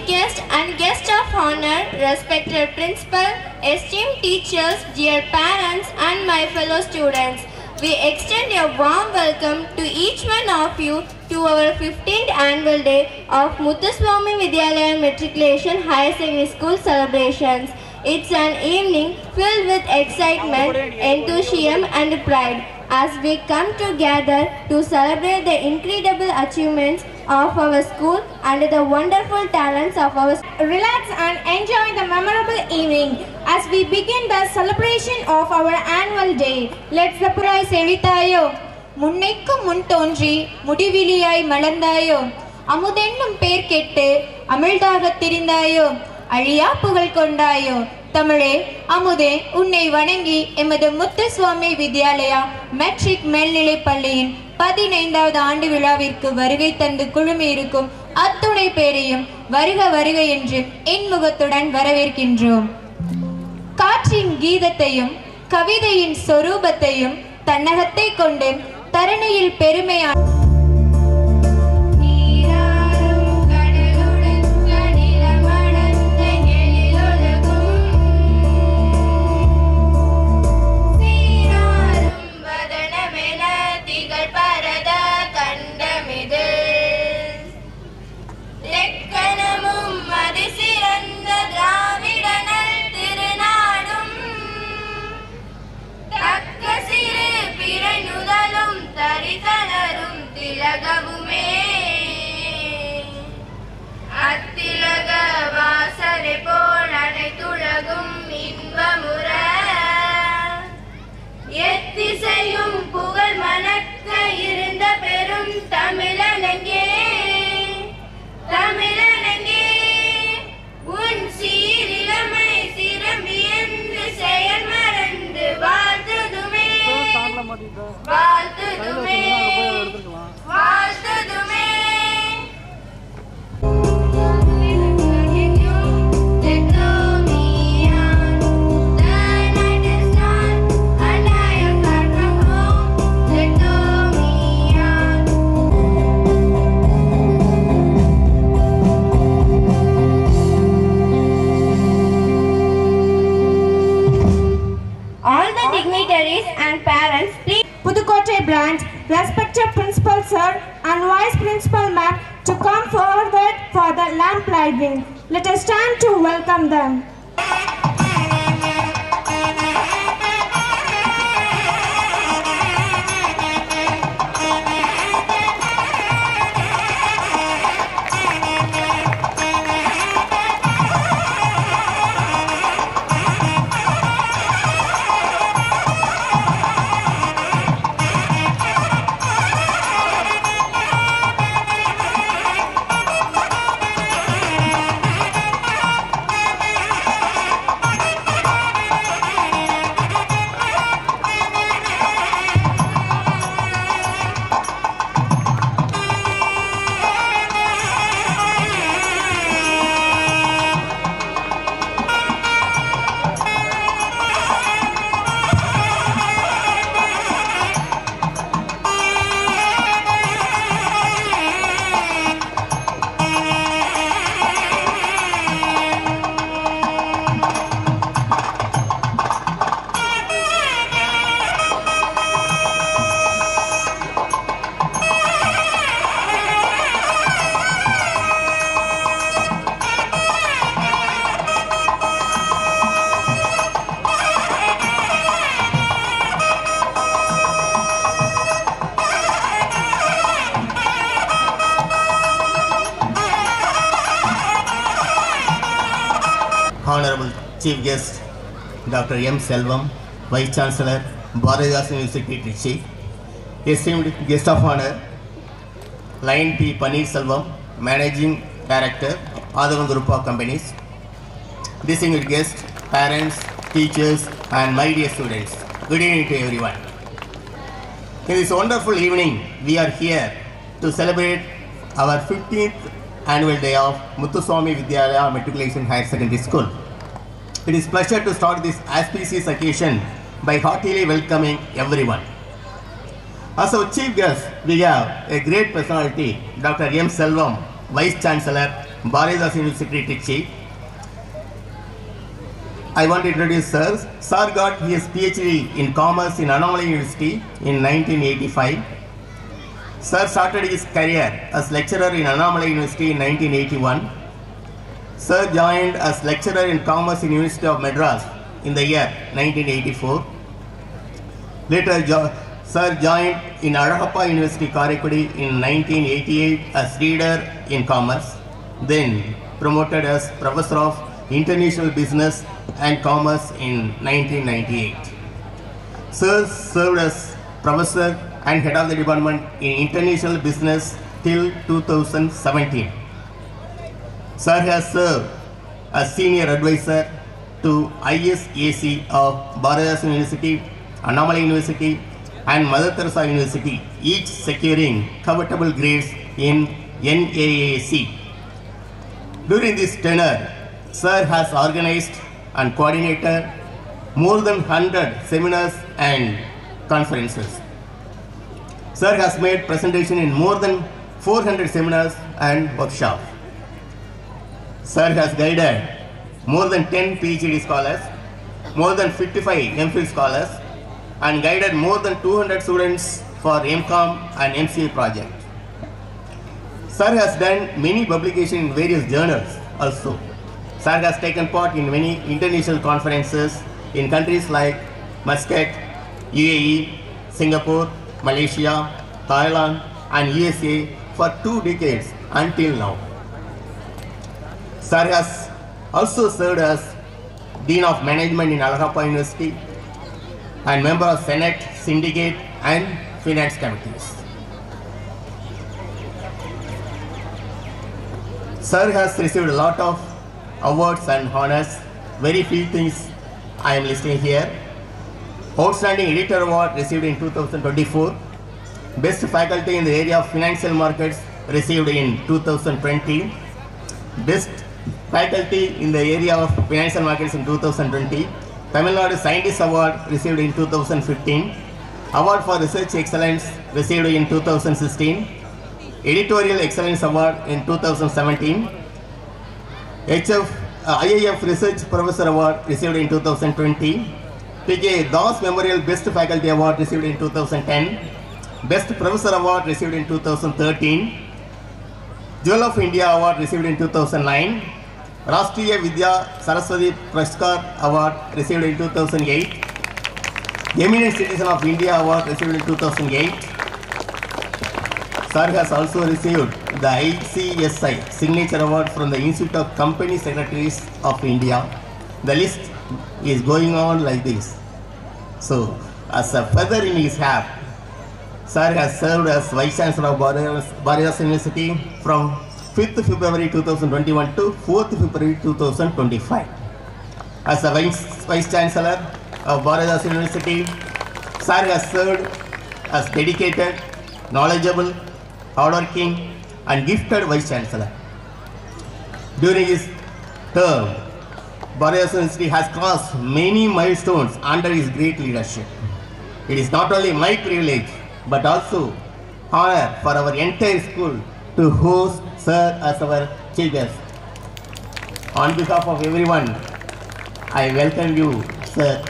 guest and guest of honor, respected principal, esteemed teachers, dear parents and my fellow students. We extend a warm welcome to each one of you to our 15th annual day of Muthuswami Vidyalaya Matriculation Higher Secondary School celebrations. It's an evening filled with excitement, enthusiasm and pride as we come together to celebrate the incredible achievements of our school and the wonderful talents of our school. Relax and enjoy the memorable evening as we begin the celebration of our annual day. Let's the Purai Sevitayo. முன்னைக்கும் முன் தோன்றி முடிவிலியாய் மலர்ந்தாயோ, அமுதென்னும் பேர் கேட்டு அமிழ்தாக திரிந்தாயோ, அழியா புகழ் கொண்டாயோ. தமிழே அமுதே, உன்னை வணங்கி எமது முத்துசுவாமி வித்யாலயா மெட்ரிக் மேல்நிலைப் பள்ளியின் 15வது ஆண்டு விழாவிற்கு வருகை தந்து குழுமியிருக்கும் அத்துணை பேரையும் வருக வருக என்று இன்முகத்துடன் வரவேற்கின்றோம். காற்றின் கீதத்தையும் கவிதையின் சொரூபத்தையும் தன்னகத்தை கொண்டு தரணியில் பெருமையான அத்திலக வாசனை போல் அனைத்துலகும் இன்பமுற எத்திசையும் புகழ் மணக்க இருந்த பெரும் தமிழனங்கே தமிழனங்கே உன் சீரிலமை சிரம்பியந்து செயல் மறந்து வாழ்த்துதுமே வாழ்த்துதுமே வாழ்த்துதுமே. And parents, please. Pudukkottai branch, respected principal sir and vice principal ma'am to come forward for the lamp lighting. Let us stand to welcome them. Honorable Chief Guest Dr. M. Selvam, Vice Chancellor, Bharathidas University Trichy, esteemed Guest of Honor, Lion P. Paneer Selvam, Managing Director, Adavan Group of Companies, distinguished guests, parents, teachers and my dear students, good evening to everyone. In this wonderful evening, we are here to celebrate our 15th annual day of Muthuswami Vidyalaya Matriculation Higher Secondary School. It is a pleasure to start this auspicious occasion by heartily welcoming everyone. As our chief guest, we have a great personality, Dr. M. Selvam, Vice Chancellor, Bharadas University, Trichy. I want to introduce Sir. Sir got his PhD in Commerce in Annamalai University in 1985. Sir started his career as lecturer in Annamalai University in 1981. Sir joined as lecturer in Commerce in University of Madras in the year 1984. Later, Sir joined in Arahappa University, Karaikudi in 1988 as reader in Commerce, then promoted as Professor of International Business and Commerce in 1998. Sir served as Professor and Head of the Department in International Business till 2017. Sir has served as Senior Advisor to ISAC of Bharadas University, Annamalai University and Mother Teresa University, each securing covetable grades in NAAC. During this tenure, Sir has organized and coordinated more than 100 seminars and conferences. Sir has made presentation in more than 400 seminars and workshops. Sir has guided more than 10 PhD scholars, more than 55 MPhil scholars, and guided more than 200 students for MCOM and MCA project. Sir has done many publications in various journals also. Sir has taken part in many international conferences in countries like Muscat, UAE, Singapore, Malaysia, Thailand and USA for 2 decades until now. Sir has also served as Dean of Management in Alhappa University and member of Senate, Syndicate and Finance Committees. Sir has received a lot of awards and honors. Very few things I am listing here. Outstanding Editor Award received in 2024. Best Faculty in the area of Financial Markets received in 2020. Best Faculty in the area of Financial Markets in 2020. Tamil Nadu Scientist Award received in 2015. Award for Research Excellence received in 2016. Editorial Excellence Award in 2017. IIF Research Professor Award received in 2020. PK Das Memorial Best Faculty Award received in 2010. Best Professor Award received in 2013. Jewel of India Award received in 2009. Rashtriya Vidya Saraswati Puruskar Award received in 2008. Eminent Citizen of India Award received in 2008. Sir has also received the ICSI Signature Award from the Institute of Company Secretaries of India. The list is going on like this. So, as a feather in his cap, Sir has served as Vice Chancellor of Bharadas University from 5th February 2021 to 4th February 2025. As a Vice Chancellor of Bharadas University, Sir has served as dedicated, knowledgeable, hardworking and gifted Vice Chancellor. During his term, Bharadas University has crossed many milestones under his great leadership. It is not only my privilege but also honor for our entire school to host Sir as our chief guest. On behalf of everyone, I welcome you, Sir.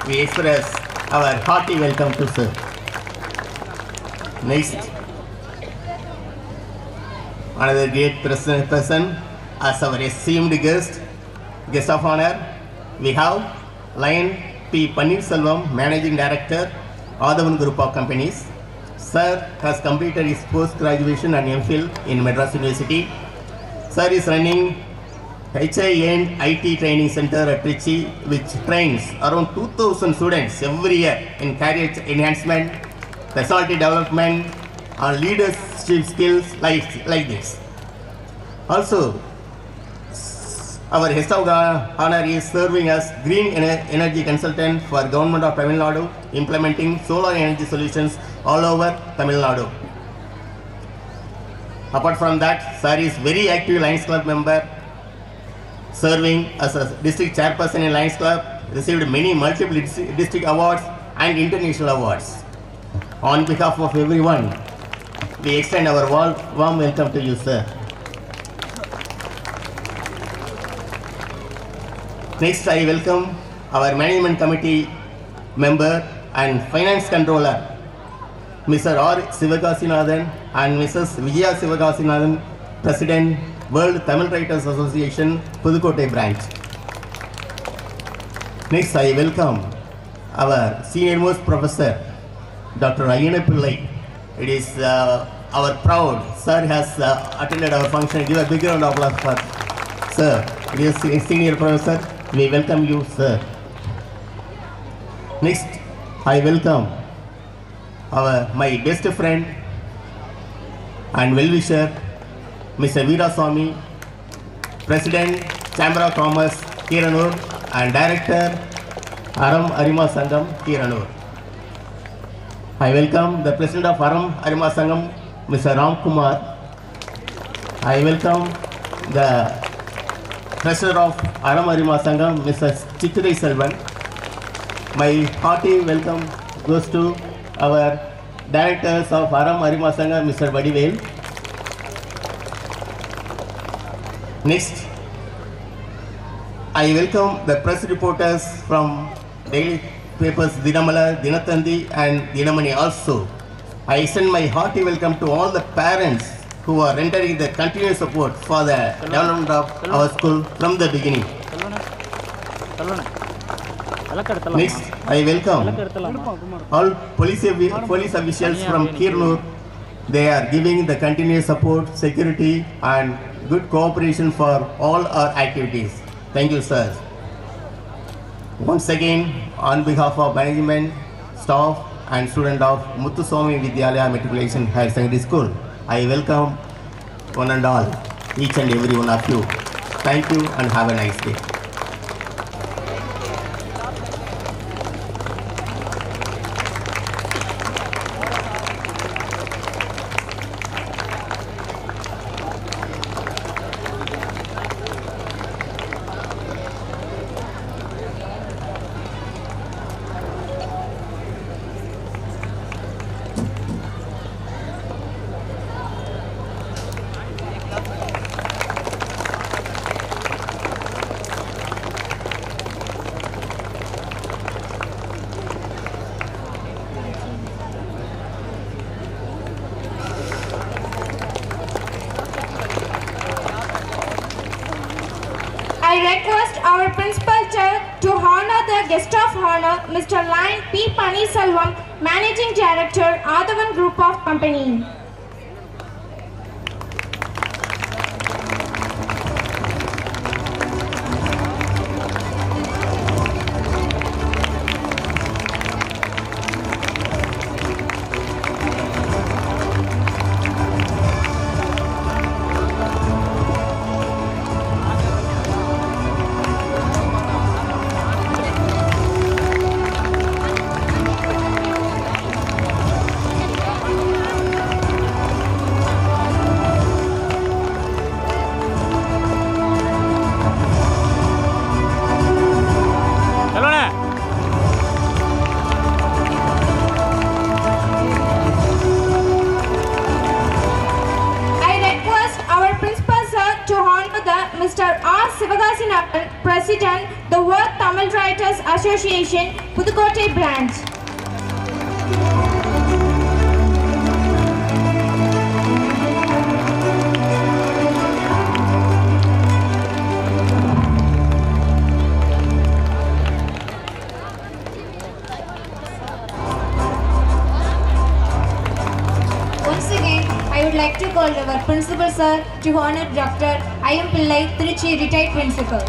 We express our hearty welcome to Sir. Next, another great person as our esteemed guest of honor, we have Lion P. Paneerselvam, Managing Director, Adavan Group of Companies. Sir has completed his post-graduation and MPhil in Madras University. Sir is running HI and IT Training Center at Trichy, which trains around 2,000 students every year in career enhancement, personality development, and leadership skills like this. Also, our guest of honor is serving as Green Energy Consultant for Government of Tamil Nadu, implementing solar energy solutions all over Tamil Nadu. Apart from that, Sir is very active Lions Club member, serving as a district chairperson in Lions Club, received many multiple district awards and international awards. On behalf of everyone, we extend our warm welcome to you, Sir. Next, I welcome our management committee member and finance controller, Mr. R. Sivagasinathan and Mrs. Vijaya Sivagasinathan, President, World Tamil Writers Association, Pudukkottai branch. Next, I welcome our senior most professor, Dr. Ayyana Pillai. It is our proud sir has attended our function. Give a big round of applause for sir. He is a senior professor. We welcome you, sir. Next, I welcome my best friend and well-wisher, Mr. Veeraswamy, President, Chamber of Commerce, Kiranur, and Director, Aram Arima Sangam, Kiranur. I welcome the President of Aram Arima Sangam, Mr. Ram Kumar. I welcome the Treasurer of Aram Arima Sangam, Mr. Chitrai Selvan. My hearty welcome goes to our Directors of Aram Arima Sangam, Mr. Vadivel. Next, I welcome the press reporters from daily papers Dinamala, Dinatandi and Dinamani also. I extend my hearty welcome to all the parents who are rendering their continuous support for the development of our school from the beginning. Next, I welcome all police officials from Kirnoor. They are giving the continuous support, security and good cooperation for all our activities. Thank you, sir. Once again, on behalf of management, staff and student of Muthuswamy Vidyalaya Matriculation Higher Secondary School, I welcome one and all, each and every one of you. Thank you and have a nice day. I request our principal chair to honor the guest of honor, Mr. Lion P. Paniselvam, Managing Director, Adhavan Group of Company. Mr. R. Sivagasinathan, President, the World Tamil Writers Association, Pudukkottai branch. Once again, I would like to call our Principal Sir to honor Dr. I.M. Pillai, Trichy, retired Principal.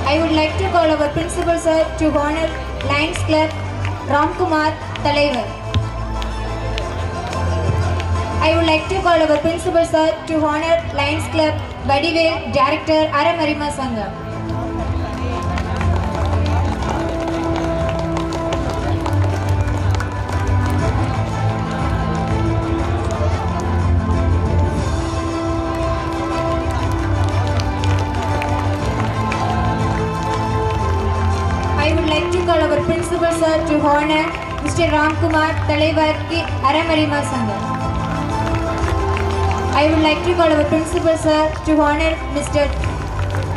I would like to call our Principal Sir to honor Lions Club, Ram Kumar, Talaivar. I would like to call our Principal Sir to honor Lions Club, Vadivel, Director, Aram Arima Sangam. I would like to call our Principal Sir to honor Mr. Ramkumar, Talaivar K. Aramarima Sangam. I would like to call our principal sir to honor Mr.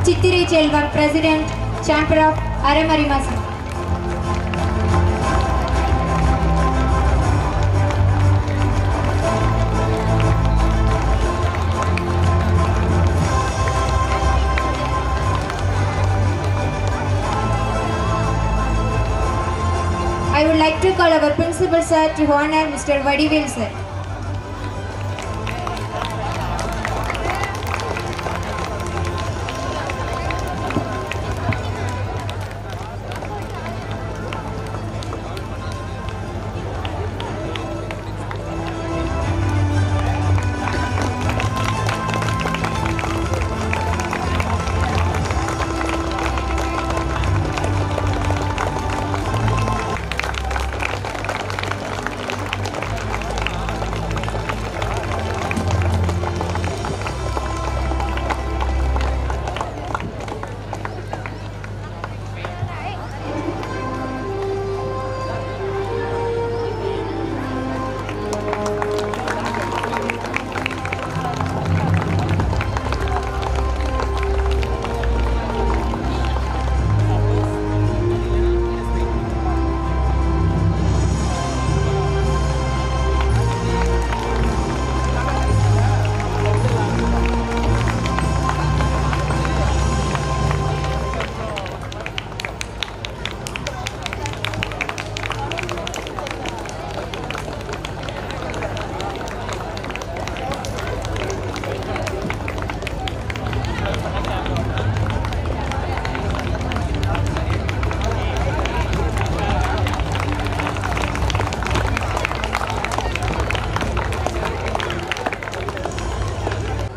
Chittiri Chelvan, President, Chamber of Aramarima Sangam. I would like to call our principal sir to honor Mr. Vadivel sir.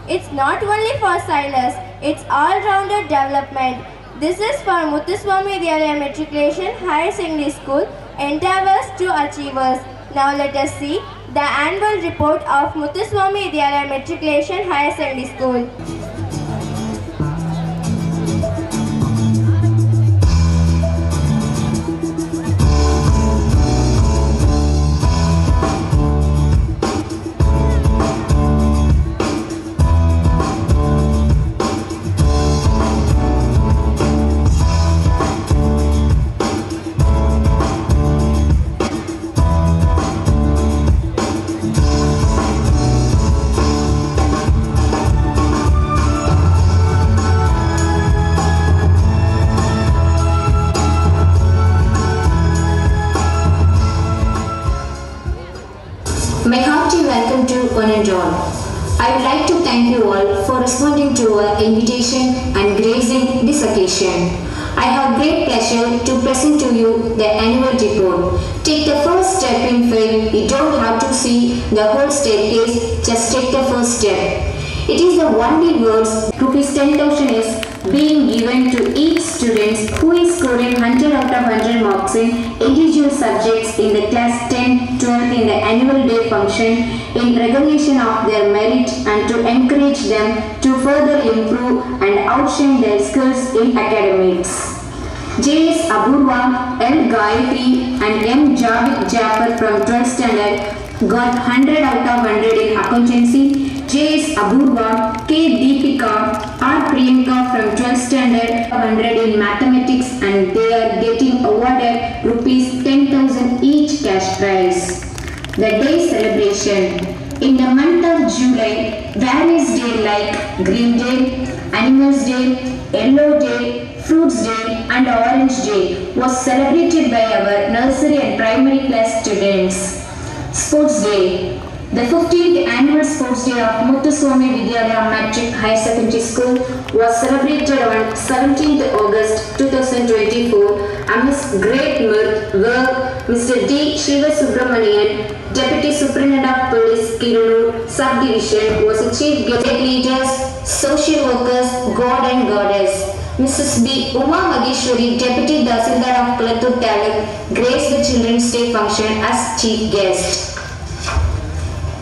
It's not only for Silas, it's all-rounded development. This is for Muthuswami Vidyalaya Matriculation Higher Secondary School, Endeavours to Achievers. Now let us see the annual report of Muthuswami Vidyalaya Matriculation Higher Secondary School. My hearty welcome to one and all. I would like to thank you all for responding to our invitation and gracing this occasion. I have great pleasure to present to you the annual report. Take the first step in faith. You don't have to see the whole staircase, just take the first step. It is the only words rupees 10,000 is being given to each student who is scoring 100 out of 100 marks in individual subjects in the class 10, 12 in the annual day function in recognition of their merit and to encourage them to further improve and outshine their skills in academics. J.S. Abhurva, L. Gayatri and M. Javik Jafar from 12th standard got 100 out of 100 in accountancy. J.S. Abhurva, K. Deepika, R. Priyanka from 12th standard 100 in mathematics and they are getting awarded rupees 10,000 each cash prize. The day celebration. In the month of July, various days like Green Day, Animals Day, Yellow Day, Fruits Day and Orange Day was celebrated by our nursery and primary class students. Sports Day. The 15th annual Sports Day of Muthuswami Vidyalaya Matric Higher Secondary School was celebrated on 17th August 2024 amidst great mirth where Mr. D. Shiva Subramanian, Deputy Superintendent of Police, Kirunur Subdivision, was a chief guest. Leaders, social workers, God and Goddess. Mrs. B. Uma Mageshwari, Deputy Dasildar of Kalatur Taluk, graced the Children's Day function as chief guest.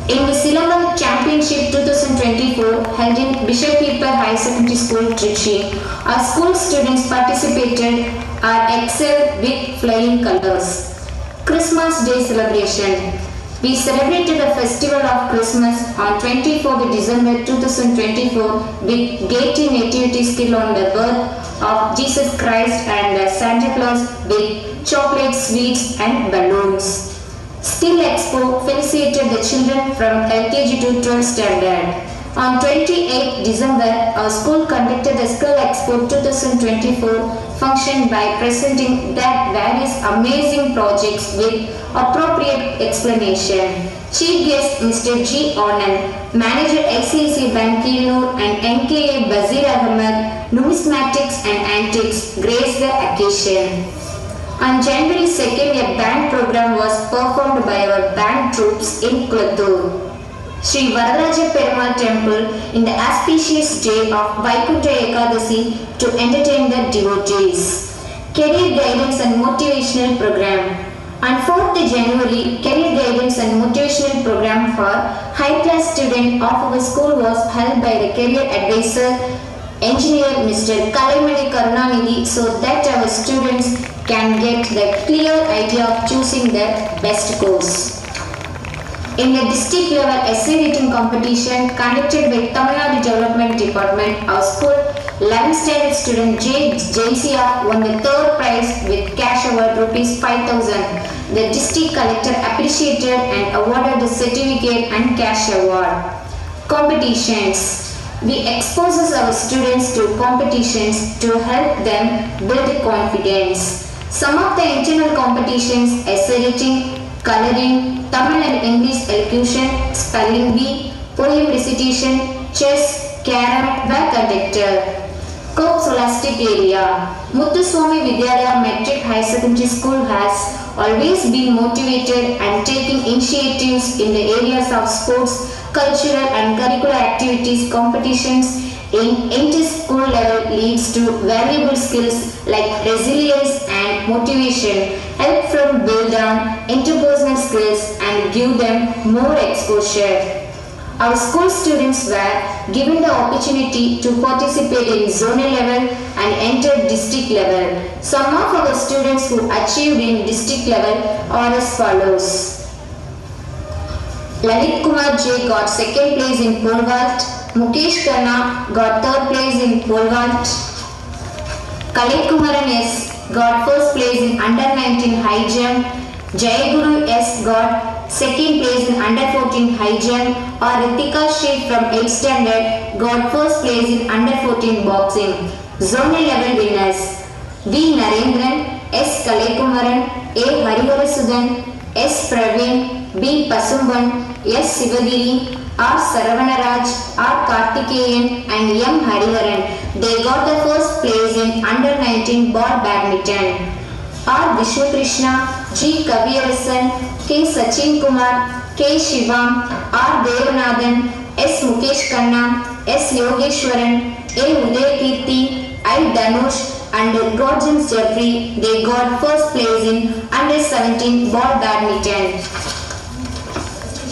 In the Silambam Championship 2024 held in Bishop Keeper High Secondary School, Trichy, our school students participated and excelled with flying colours. Christmas Day celebration. We celebrated the festival of Christmas on 24th December 2024 with gaiety nativity skill on the birth of Jesus Christ and Santa Claus with chocolates, sweets and balloons. Skill Expo felicitated the children from LKG to 12th standard. On 28th December, our school conducted the Skill Expo 2024 function by presenting their various amazing projects with appropriate explanation. Chief guest Mr. G. Anand, Manager ICICI Bank Kilnoor and NKA Bazir Ahmed, Numismatics and Antiques, graced the occasion. On January 2nd, a band program was performed by our band troops in Kulattur. Sri Varadaraja Perumal Temple in the auspicious day of Vaikunta Ekadasi to entertain the devotees. Career Guidance and Motivational Program. On 4th January, Career Guidance and Motivational Program for high-class student of our school was held by the Career Advisor, Engineer Mr. Kalaimani Karunanidhi, so that our students can get the clear idea of choosing the best course. In the district level essay writing competition conducted by Tamil Nadu Development Department, our school 11th standard student J. Jaisia won the third prize with cash award ₹5,000. The district collector appreciated and awarded the certificate and cash award. Competitions. We expose our students to competitions to help them build confidence. Some of the internal competitions: essay writing, coloring, Tamil and English elocution, spelling bee, poem recitation, chess, carom were conducted. Cope Scholastic Area. Muthuswami Vidyalaya Metric High Secondary School has always been motivated and taking initiatives in the areas of sports, cultural and curricular activities. Competitions in inter-school level leads to valuable skills like resilience and motivation, help from build on interpersonal skills and give them more exposure. Our school students were given the opportunity to participate in zonal level and enter district level. Some of our students who achieved in district level are as follows. Lalit Kumar J got second place in pole vault. Mukesh Khanna got third place in pole vault. Khalid Kumaran S got first place in under 19 high jump. Jayaguru S got second place in under 14 high jump. Or Ritika Shri from 8th standard got first place in under 14 boxing. Zonal level winners: V. Narendran, S. Kalekumaran, A. Hariharasudan, S. Praveen, B. Pasumban, S. Sivagiri, R. Saravanaraj, R. Kartikeyan and M. Hariharan. They got the first place in under 19 ball badminton. R. Vishnu Krishna, G. Kaviyarasan, K. Sachin Kumar, K. Shivam, R. Devanathan, S. Mukesh Khanna, S. Yogeshwaran, A. Uday Kirti, I. Dhanush and Gorgeous Jeffrey. They got first place in under 17 ball badminton.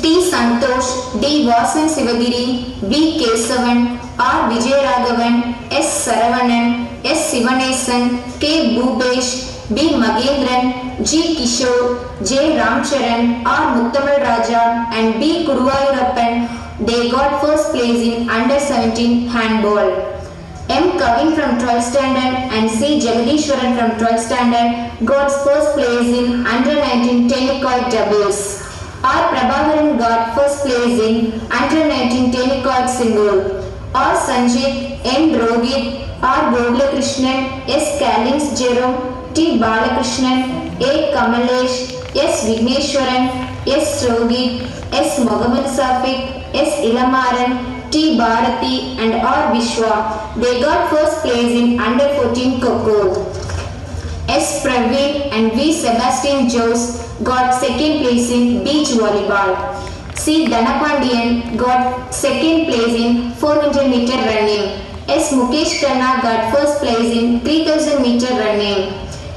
T. Santosh, D. Vasan Sivagiri, B. Kesavan, R. Vijayaraghavan, S. Saravanan, S. Sivanesan, K. Bhubesh, B. Magendran, G. Kishore, J. Ramcharan, R. Muttamal Raja and B. Kuruvayurappan. They got first place in under 17 handball. M. Kavin from 12th standard and C. Jagadishwaran from 12th standard got first place in under 19 tennis doubles. R. Prabhakaran got first place in under 19 tennis single. R. Sanjit, M. Rohit, R. Gogalakrishnan, S. Callings Jerome, T. Balakrishnan, A. Kamalesh, S. Vigneshwaran, S. Rohit, S. Mohammed Safiq, S. Ilamaran, T. Bharati and R. Vishwa. They got first place in under 14 Kho-Kho. S. Praveen and V. Sebastian Jose got second place in beach volleyball. C. Dhanapandian got second place in 400 meter running. S. Mukesh Khanna got first place in 3000 meter running.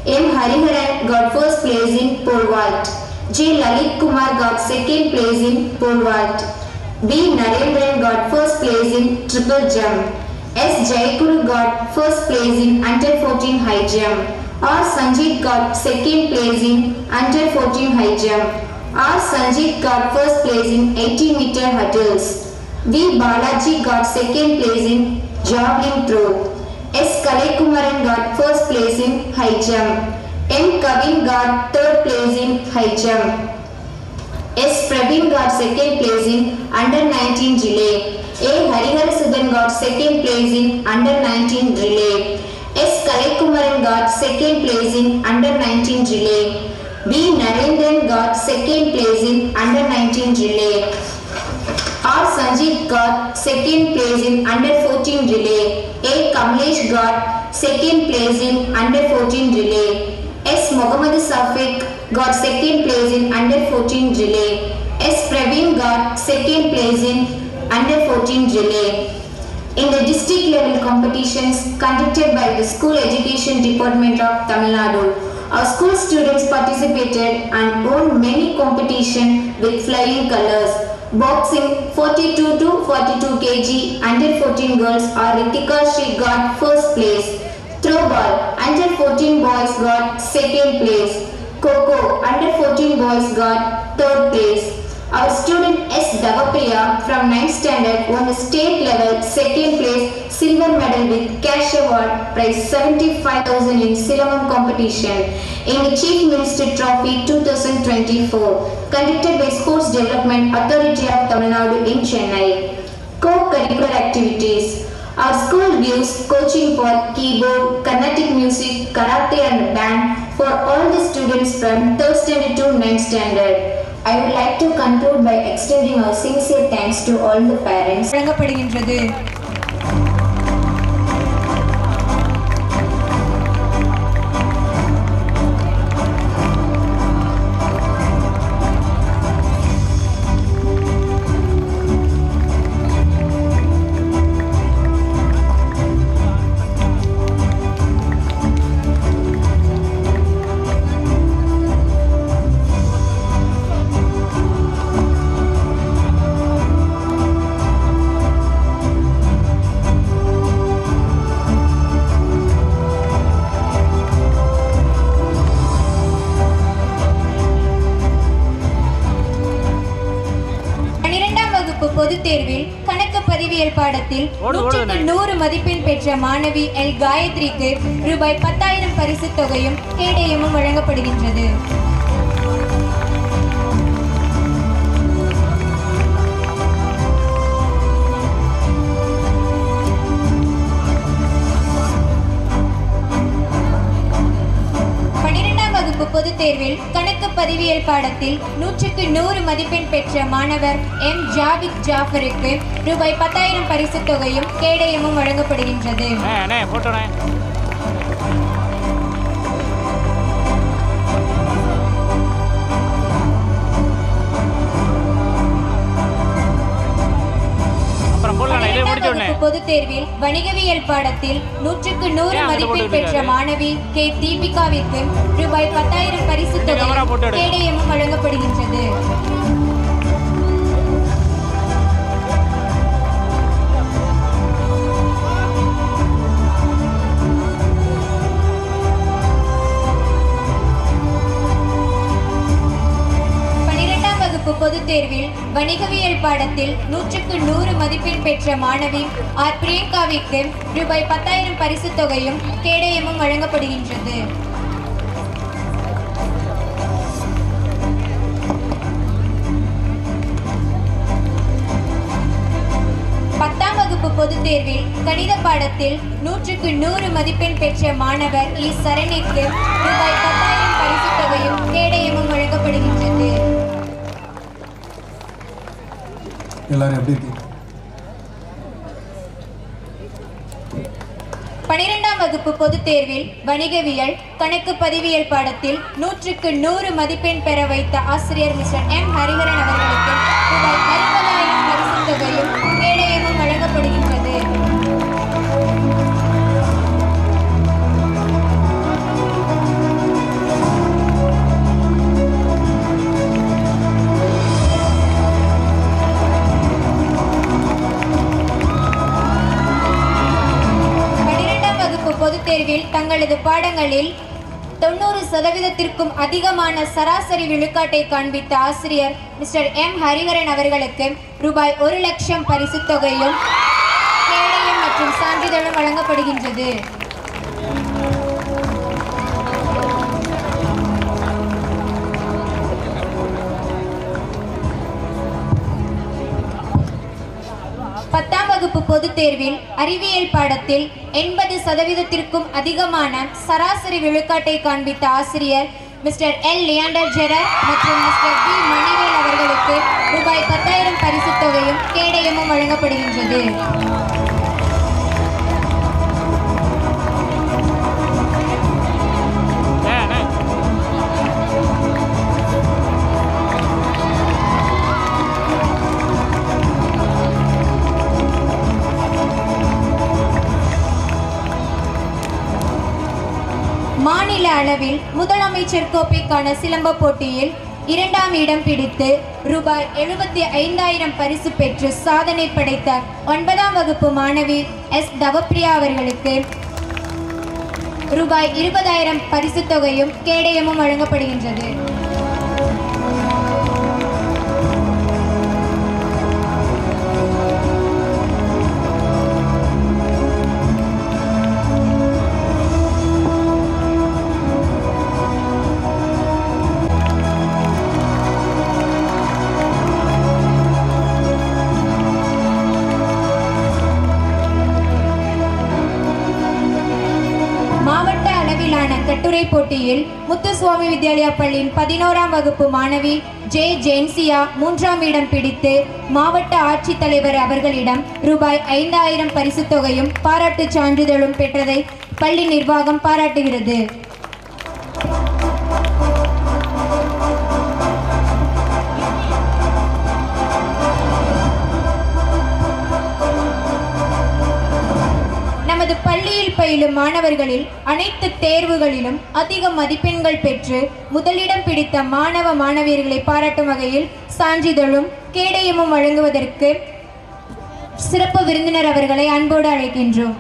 M. Hariharan got first place in pole vault. J. Lalit Kumar got second place in pole vault. B. Narendran got first place in triple jump. S. Jayakuru got first place in under 14 high jump. R. Sanjeet got second place in under 14 high jump. R. Sanjeet got first place in 80-meter hurdles. V. Balaji got second place in javelin throw. S. Kalaikumaran got first place in high jump. M. Kavin got third place in high jump. S. Praveen got second place in under 19 relay. A. Hariharasudan got second place in under 19 relay. S. Kalaikumaran got second place in under 19 relay. B. Narendran got second place in under 19 relay. R. Sanjeet got second place in under 14 relay. A. Kamlesh got second place in under 14 relay. S. Mohammad Safiq got second place in under 14 relay. S. Praveen got second place in under 14 relay. In the district level competitions conducted by the School Education Department of Tamil Nadu, our school students participated and won many competitions with flying colors. Boxing 42 to 42 kg under 14 girls or Ritika Shri got first place. Throwball under 14 boys got second place. Kho-Kho under 14 boys got third place. Our student S. Davapriya from 9th standard won the state level second place silver medal with cash award prize 75,000 in Silambam competition in the Chief Minister Trophy 2024 conducted by Sports Development Authority of Tamil Nadu in Chennai. Co-curricular activities. Our school gives coaching for keyboard, Carnatic music, karate and band for all the students from 3rd standard to 9th standard. I would like to conclude by extending our sincere thanks to all the parents. வழங்கப்படுகின்றது. பொதுத் தேர்வில் கணக்கு பதிவியல் பாடத்தில் 100 மதிப்பெண் பெற்ற மாணவி L காயத்ரிக்கு ரூபாய் 10,000 பரிசுத் தொகையும் கேடயமும் வழங்கப்படுகின்றது. பொதுத் தேர்வில் கணக்கு பதிவியல் பாடத்தில் 100 மதிப்பெண் பெற்ற மாணவர் எம் ஜாவித் ஜாஃபருக்கு ரூபாய் 10,000 பரிசுத் தொகையும் கேடயமும் வழங்கப்படுகின்றது. பொதுத் தேர்வில் வணிகவியல் பாடத்தில் 100 மதிப்பெண் பெற்ற மாணவி கே தீபிகாவிற்கு ரூபாய் 10,000 பரிசுத் தொகையும் கேடயமும் வழங்கப்படுகின்றது. பொதுத் தேர்வில் வணிகவியல் பாடத்தில் 100 மதிப்பெண் பெற்ற மாணவி ஆர் பிரியங்காவிற்கு ரூபாய் 10,000 பரிசுத் தொகையும் கேடயமும் வழங்கப்படுகின்றது. பொதுத் தேர்வில் கணித பாடத்தில் 100 மதிப்பெண் பெற்ற மாணவர் இ சரணிக்கு ரூபாய் 10,000 பரிசுத் தொகையும் கேடயமும் வழங்கப்படுகின்றது. எல்லாரும் எப்படி இருக்கீங்க? 12ஆம் வகுப்பு பொதுத் தேர்வில் வணிகவியல் கணக்கு பதிவியல் பாடத்தில் 100 மதிப்பெண் பெற வைத்த ஆசிரியர் மிஸ்டர் எம் ஹரிஹரன் அவர்களுக்கு ரூபாய் 60,000 பரிசுத் தொகையும் கேடயமும் வழங்கப்படுகின்றது. பொதுத் தேர்வில் தங்களது பாடங்களில் 90% அதிகமான சராசரி விழுக்காட்டை காண்பித்த ஆசிரியர் மிஸ்டர் எம் ஹரிஹரன் அவர்களுக்கு ரூபாய் 1,00,000 பரிசுத் தொகையும் கேடயம் மற்றும் சான்றிதழும் வழங்கப்படுகின்றது. பத்தாம் வகுப்பு பொதுத் தேர்வில் அறிவியல் பாடத்தில் 80% அதிகமான சராசரி விழுக்காட்டை காண்பித்த ஆசிரியர் மிஸ்டர் எல் லியாண்டர் ஜெரர் மற்றும் மிஸ்டர் பி மணிவேல் அவர்களுக்கு ரூபாய் 10,000 பரிசுத் தொகையும் கேடயமும் வழங்கப்படுகின்றது. மாநில அளவில் முதலமைச்சர் கோப்பைக்கான சிலம்ப போட்டியில் 2ஆம் இடம் பிடித்து ரூபாய் 75,000 பரிசு பெற்று சாதனை படைத்த 9ஆம் வகுப்பு மாணவி எஸ் தவப்பிரியா அவர்களுக்கு ரூபாய் 20,000 பரிசுத் தொகையும் கேடயமும் வழங்கப்படுகின்றது. கட்டுரை போட்டியில் முத்துசுவாமி வித்யாலயா பள்ளியின் 11ஆம் வகுப்பு மாணவி ஜே ஜென்சியா 3ஆம் இடம் பிடித்து மாவட்ட ஆட்சித்தலைவர் அவர்களிடம் ரூபாய் 5,000 பரிசுத் தொகையும் பாராட்டுச் சான்றிதழும் பெற்றதை பள்ளி நிர்வாகம் பாராட்டுகிறது. நமது பள்ளியில் பயிலும் மாணவர்களில் அனைத்து தேர்வுகளிலும் அதிக மதிப்பெண்கள் பெற்று முதலிடம் பிடித்த மாணவ மாணவியர்களை பாராட்டும் வகையில் சான்றிதழும் கேடயமும் வழங்குவதற்கு சிறப்பு விருந்தினர் அவர்களை அன்போடு அழைக்கின்றோம்.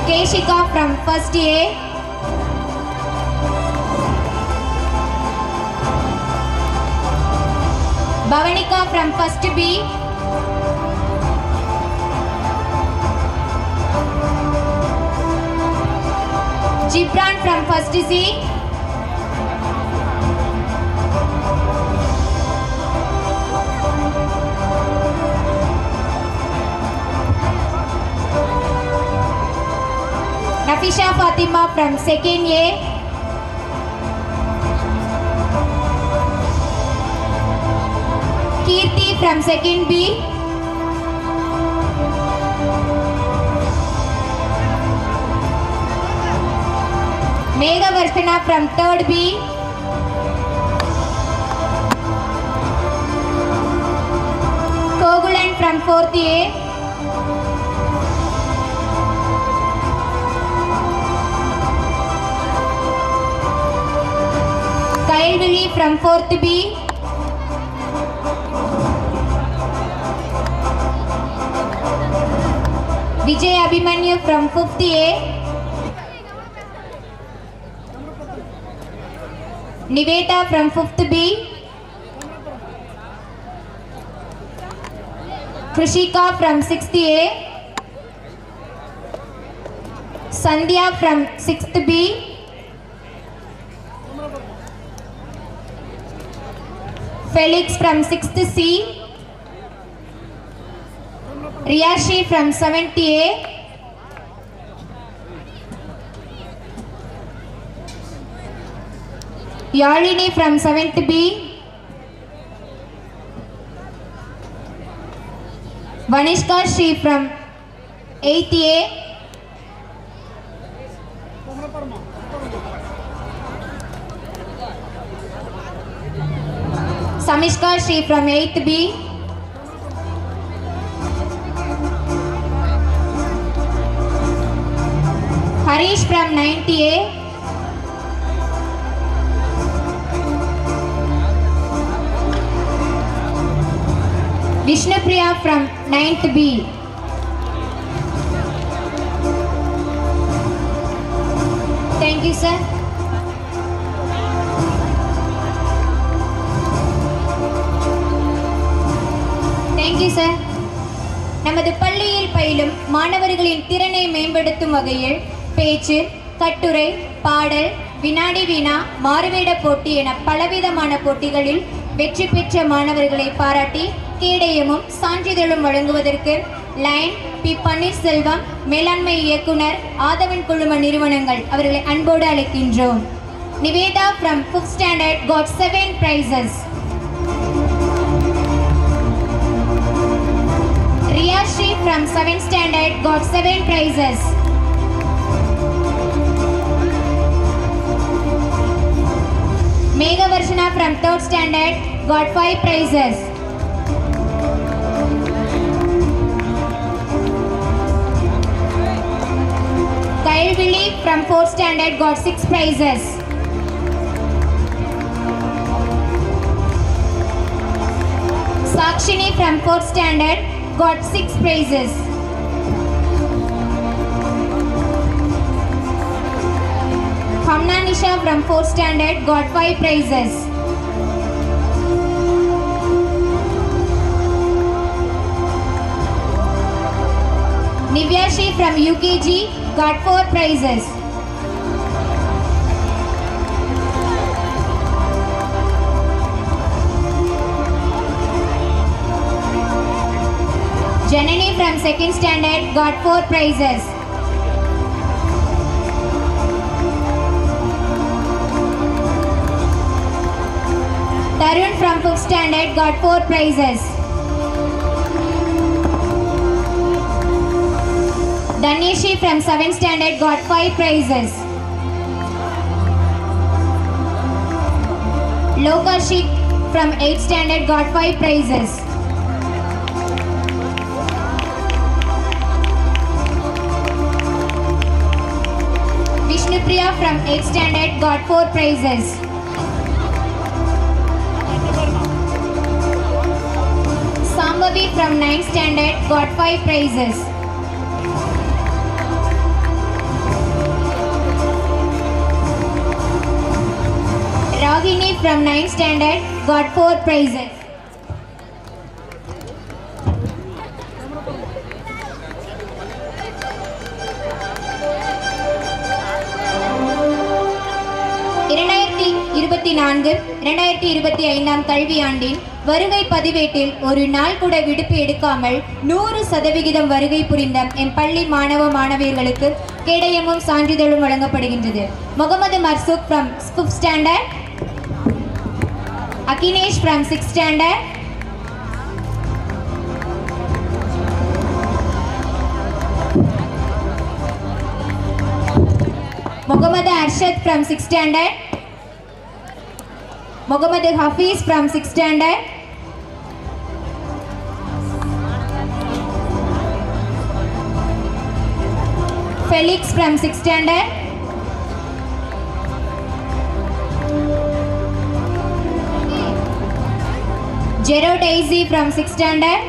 Keshika from first A, Bavanika from first B, Gibran from first C, Nafisha Fatima from second A, Kirti from second B, Megha Varshana from third B, Kogulan from fourth A, Kailvili from fourth B, Vijay Abhimanyu from fifth A, Niveta from fifth B, Krishika from sixth A, Sandhya from sixth B, Felix from 6th C, Riyashi from 7th A, Yalini from 7th B, Vanishka Shri from 8th A, Samishka Shri from 8th B. Harish from 9th A. Vishnupriya from 9th B. Thank you, sir. Thank you, sir. நமது பள்ளியில் பயிலும் மாணவர்களின் திறனை மேம்படுத்தும் வகையில் பேச்சு, கட்டுரை, பாடல், வினாடி வினா, மாறுவேட போட்டி என பலவிதமான போட்டிகளில் வெற்றி பெற்ற மாணவர்களை பாராட்டி கேடயமும் சான்றிதழும் வழங்குவதற்கு லைன் பி. பன்னீர்செல்வம் மேலாண்மை இயக்குனர், ஆதவன் குழும நிறுவனங்கள் அவர்களை அன்போடு அழைக்கின்றோம். Nivetha from 5th standard got 7 prizes. Riyashi from 7th standard got 7 prizes. Meghavarshana from 3rd standard got 5 prizes. Kyle Willie from 4th standard got 6 prizes. Sakshini from 4th standard got 6 prizes. Hamna Nisha from 4th standard got 5 prizes. Nivyashi from UKG got 4 prizes. Janani from 2nd standard got 4 prizes. Tarun from 5th standard got 4 prizes. Dhaneshi from 7th standard got 5 prizes. Lokashi from 8th standard got 5 prizes. Vishnupriya from 8th standard got 4 prizes. Sambhavi from 9th standard got 5 prizes. Ragini from 9th standard got 4 prizes. கல்வியாண்டின் வருகை பதிவேட்டில் ஒரு நாள் கூட விடுப்பு எடுக்காமல் 100% வருகை புரிந்த M பள்ளி மாணவ மாணவியர்களுக்கு கேடயமும் சான்றிதழும் வழங்கப்படுகின்றது. Mohammed Marzook from 5th standard, Akinesh from 6th standard, Muhammad Arshad from 6th standard, Muhammad Hafiz from 6th standard, Felix from 6th standard, Jero Daisy from 6th standard,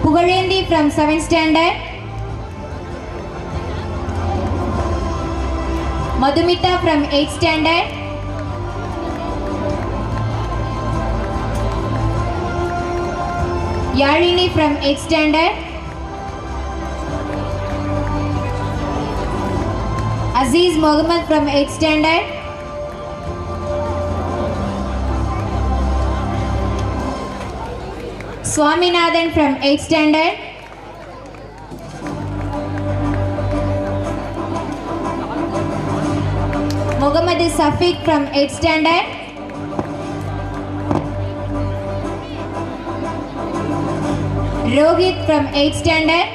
Pugarendi from 7th standard, Madhumita from 8th standard, Yalini from 8th standard, Aziz Mohammed from 8th standard, Swaminathan from 8th standard, Muhammad Safiq from 8th standard, Rohit from 8th standard,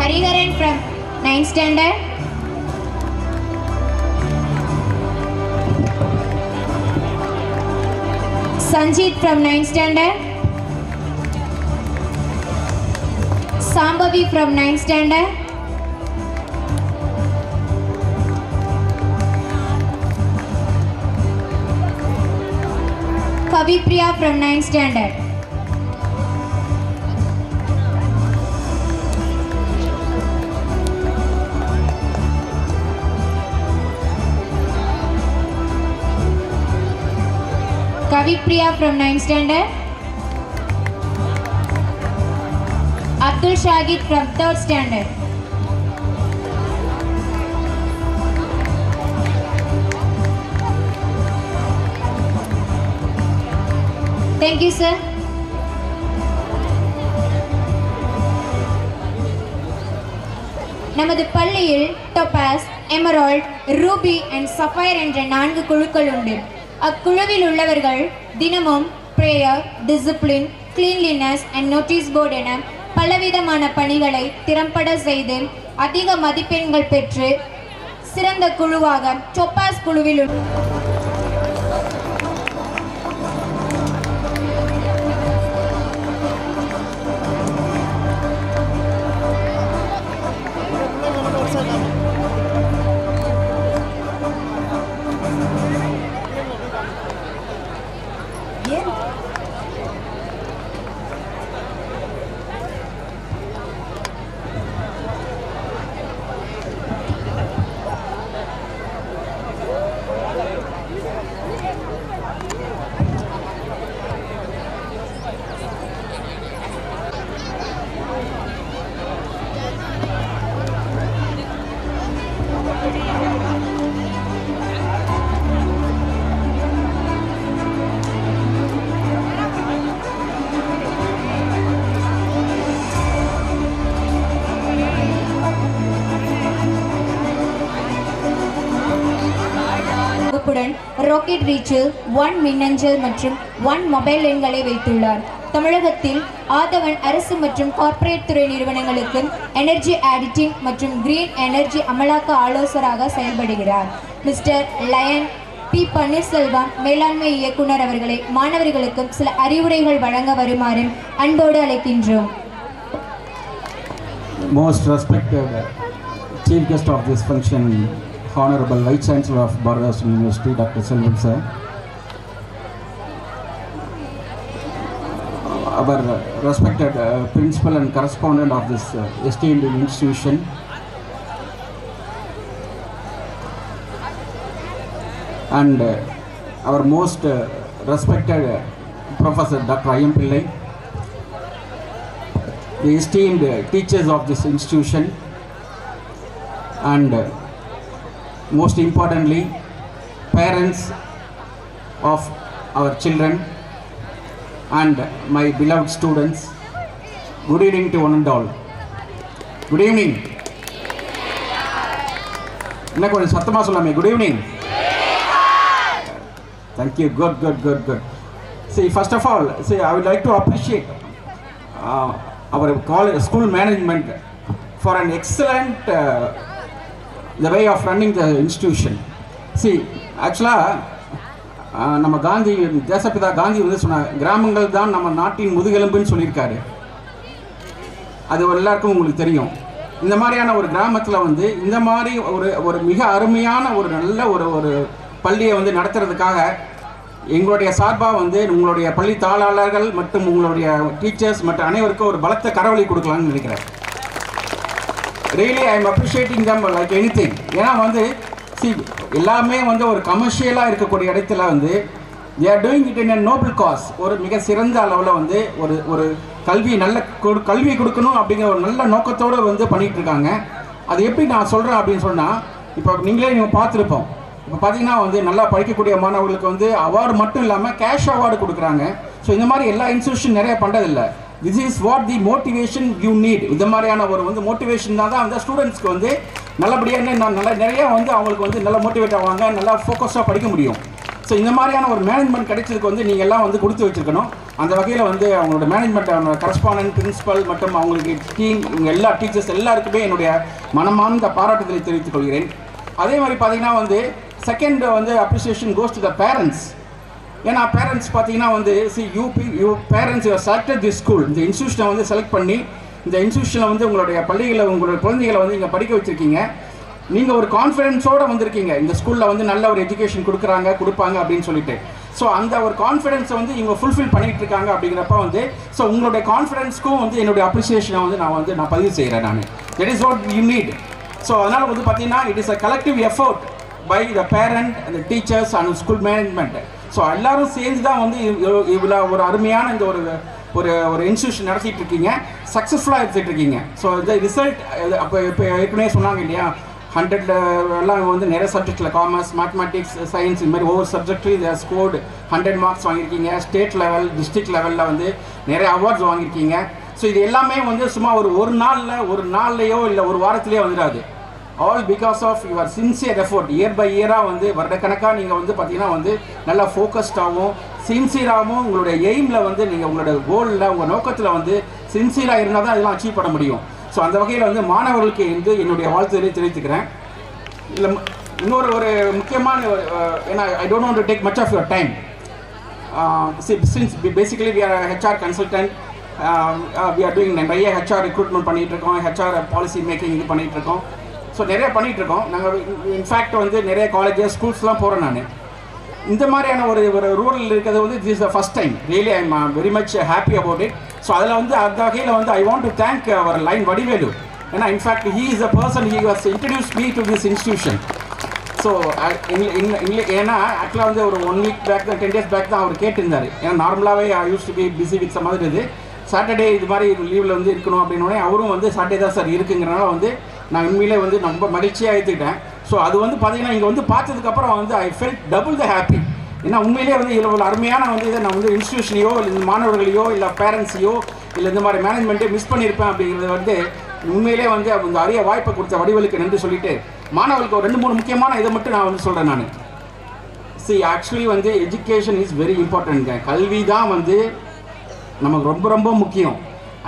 Hariharan from 9th standard. Sanjeet from 9th standard. Sambhavi from 9th standard. Kavipriya from 9th standard. Kavipriya from 9th standard. Abdul Shagid from 3rd standard. Thank you, sir. நமது பள்ளியில் டொபாஸ், emerald, Ruby and sapphire என்ற 4 குழுக்கள் உண்டு. அக்குழுவில் உள்ளவர்கள் தினமும் prayer, discipline, cleanliness and notice board என பலவிதமான பணிகளை திறம்பட செய்து அதிக மதிப்பெண்கள் பெற்று சிறந்த குழுவாக டொபாஸ் குழுவில் ராக்கெட் ரீச்சில் 1 மின்னஞ்சல் மற்றும் 1 மொபைல் எண்களை வைத்துள்ளார். தமிழகத்தில் ஆதவன் அரசு மற்றும் கார்ப்பரேட் துறை நிறுவனங்களுக்கு எனர்ஜி ஆடிட்டிங் மற்றும் கிரீன் எனர்ஜி அமலாக்க ஆலோசகராக செயல்படுகிறார். Mister line B. பன்னீர்செல்வம் மேலாண்மை இயக்குனர் அவர்களை மாணவர்களுக்கும் சில அறிவுரைகள் வழங்க வருமாறு அன்போடு அழைக்கின்றோம். Most respected chief guest of this function, Honorable Vice Chancellor of Bharathiar University, Dr. Selvam sir. Our respected principal and correspondent of this esteemed institution. And our most respected Professor Dr. I.M. Pillai, the esteemed teachers of this institution, and most importantly, parents of our children and my beloved students. Good evening to one and all. Good evening. Enna konja sathama sollame. Good evening. Thank you. Good. See, first of all, I would like to appreciate our college school management for an excellent the way of running the institution. See, actually, நம்ம காந்தி தேசப்பிதா காந்தி வந்து சொன்ன கிராமங்கள் தான் நம்ம நாட்டின் முதுகெலும்புன்னு சொல்லியிருக்காரு. அது எல்லாருக்கும் உங்களுக்கு தெரியும். இந்த மாதிரியான ஒரு கிராமத்தில் வந்து இந்த மாதிரி ஒரு மிக அருமையான ஒரு நல்ல ஒரு பள்ளியை வந்து நடத்துறதுக்காக எங்களுடைய சார்பாக வந்து உங்களுடைய பள்ளி தாளாளர்கள் மற்றும் உங்களுடைய டீச்சர்ஸ் மற்றும் அனைவருக்கும் ஒரு பலத்த கரவொலி கொடுக்கலாம்னு நினைக்கிறேன். Really I M appreciating them like anything. ஏன்னா வந்து எல்லாமே வந்து ஒரு கமர்ஷியலாக இருக்கக்கூடிய இடத்துல வந்து they are doing it in a noble cause. ஒரு மிக சிறந்த அளவில் வந்து ஒரு கல்வி கொடுக்கணும் அப்படிங்கிற ஒரு நல்ல நோக்கத்தோடு வந்து பண்ணிகிட்டு இருக்காங்க. அது எப்படி நான் சொல்கிறேன் அப்படின்னு சொன்னால், இப்போ நீங்கள் பார்த்துருப்போம். இப்போ பார்த்தீங்கன்னா வந்து நல்லா படிக்கக்கூடிய மாணவர்களுக்கு வந்து அவார்டு மட்டும் இல்லாமல் கேஷ் அவார்டு கொடுக்குறாங்க. ஸோ இந்த மாதிரி எல்லா இன்ஸ்டியூஷன் நிறைய பண்ணுறதில்லை. This is what the motivation you need. இந்த மாதிரியான ஒரு வந்து மோட்டிவேஷன் தான் அந்த ஸ்டூடெண்ட்ஸ்க்கு வந்து நல்லபடியாக நிறைய வந்து அவங்களுக்கு வந்து நல்லா மோட்டிவேட் ஆவாங்க, நல்லா ஃபோக்கஸாக படிக்க முடியும். ஸோ இந்த மாதிரியான ஒரு மேனேஜ்மெண்ட் கிடைச்சதுக்கு வந்து நீங்கள் எல்லாம் வந்து கொடுத்து வச்சுருக்கணும். அந்த வகையில் வந்து அவங்களோட மேனேஜ்மெண்ட், அவங்களோட கரஸ்பாண்டன்ட், பிரின்சிபல் மற்றும் அவங்களுக்கு டீம், இவங்க எல்லா டீச்சர்ஸ் எல்லாருக்குமே என்னுடைய மனமார்ந்த பாராட்டுதலை தெரிவித்துக் கொள்கிறேன். அதே மாதிரி பார்த்தீங்கன்னா வந்து செகண்ட் வந்து appreciation goes to the parents. ஏன்னா பேரண்ட்ஸ் பார்த்தீங்கன்னா வந்து you parents you selected the school, இந்த இன்ஸ்டியூஷனை வந்து செலக்ட் பண்ணி இந்த இன்ஸ்டியூஷனில் வந்து உங்களுடைய பள்ளிகளை உங்களுடைய குழந்தைகளை வந்து இங்கே படிக்க வச்சுருக்கீங்க. நீங்கள் ஒரு கான்ஃபிடென்ஸோடு வந்திருக்கீங்க, இந்த ஸ்கூலில் வந்து நல்ல ஒரு எஜுகேஷன் கொடுப்பாங்க அப்படின்னு சொல்லிட்டு. ஸோ அந்த ஒரு கான்ஃபிடென்ஸை வந்து இவங்க ஃபுல்ஃபில் பண்ணிகிட்டு இருக்காங்க. அப்படிங்கிறப்ப வந்து ஸோ உங்களுடைய கான்ஃபிடென்ஸ்க்கும் வந்து என்னுடைய அப்ரிசியேஷனை வந்து நான் பதிவு செய்கிறேன். நான் that is what you need. So அதனால் வந்து பார்த்தீங்கன்னா it is a collective effort by the parent, the teachers and school management. So எல்லாரும் சேர்ந்து தான் வந்து இவ்வளோ ஒரு அருமையான இந்த ஒரு இன்ஸ்டியூஷன் நடத்திட்டு இருக்கீங்க, சக்ஸஸ்ஃபுல்லாக எடுத்துகிட்டு இருக்கீங்க. ஸோ இந்த ரிசல்ட் அப்போ இப்போ ஏற்கனவே சொன்னாங்க இல்லையா, 100 எல்லாம் வந்து நிறைய சப்ஜெக்டில் காமர்ஸ், மேத்தமெட்டிக்ஸ், சயின்ஸ் இந்த மாதிரி ஒவ்வொரு சப்ஜெக்ட்லையும் இதை ஸ்கோர்டு 100 மார்க்ஸ் வாங்கியிருக்கீங்க. ஸ்டேட் லெவல், டிஸ்ட்ரிக்ட் லெவலில் வந்து நிறைய அவார்ட்ஸ் வாங்கியிருக்கீங்க. ஸோ இது எல்லாமே வந்து சும்மா ஒரு நாள்லையோ இல்லை ஒரு வாரத்திலேயோ வந்துடாது. All because of your sincere effort. Year by இயராக வந்து வருடக்கணக்காக நீங்கள் வந்து பார்த்தீங்கன்னா வந்து நல்லா ஃபோக்கஸ்டாகவும் சின்சியராகவும் உங்களுடைய எய்மில் வந்து நீங்கள் உங்களோட கோலில் உங்கள் நோக்கத்தில் வந்து சின்சியராக இருந்தால் தான் இதெல்லாம் அச்சீவ் பண்ண முடியும். ஸோ அந்த வகையில் வந்து மாணவர்களுக்கு வந்து என்னுடைய வாழ்த்துக்களை தெரிவித்துக்கிறேன். இல்லை இன்னொரு ஒரு முக்கியமான ஏன்னா I don't want to take much of your time. Since basically we are HR consultant, we are doing நிறைய ஹெச்ஆர் ரெக்ரூட்மெண்ட் பண்ணிகிட்ருக்கோம், ஹெச்ஆர் பாலிசி மேக்கிங் இது பண்ணிகிட்ருக்கோம். ஸோ நிறைய பண்ணிகிட்ருக்கோம். நாங்கள் இன்ஃபேக்ட் வந்து நிறைய காலேஜஸ், ஸ்கூல்ஸ்லாம் போகிறேன். நான் இந்த மாதிரியான ஒரு ரூரல் இருக்கிறது வந்து this is the first time. Really I am very much happy about it. So அதில் வந்து அந்த வகையில் வந்து I want to thank our line Vadivelu. ஏன்னா in fact he is the person he was introduce me to this institution. So ஏன்னா ஆக்சுவலாக வந்து ஒரு 1 வீக் பேக் தான், 10 days பேக் தான் அவர் கேட்டிருந்தார். ஏன்னா நார்மலாகவே I use to be busy with some மாதிரி இது சாட்டர்டே இது மாதிரி லீவில் வந்து இருக்கணும் அப்படின்னோடனே அவரும் வந்து சாட்டர்டே தான் சார் இருக்குங்கிறனால வந்து நான் உண்மையிலே வந்து ரொம்ப மகிழ்ச்சியாக ஏற்றுக்கிட்டேன். ஸோ அது வந்து பார்த்தீங்கன்னா இங்கே வந்து பார்த்ததுக்கப்புறம் வந்து I felt double the happy. ஏன்னா உண்மையிலே வந்து இதில் ஒரு அருமையான வந்து இதை நான் வந்து இன்ஸ்டியூஷனையோ இல்லை இந்த மாணவர்களையோ இல்லை பேரண்ட்ஸையோ இல்லை இந்த மாதிரி மேனேஜ்மெண்ட்டே மிஸ் பண்ணியிருப்பேன். அப்படிங்கிறது வந்து உண்மையிலே வந்து அந்த அரிய வாய்ப்பை கொடுத்த வடிவலுக்கு நன்றி சொல்லிட்டு மாணவர்களுக்கு ஒரு 2-3 முக்கியமான இதை மட்டும் நான் வந்து சொல்கிறேன். நான் ஆக்சுவலி வந்து எஜுகேஷன் இஸ் வெரி இம்பார்ட்டன்ட்ங்க. கல்வி தான் வந்து நமக்கு ரொம்ப ரொம்ப முக்கியம்.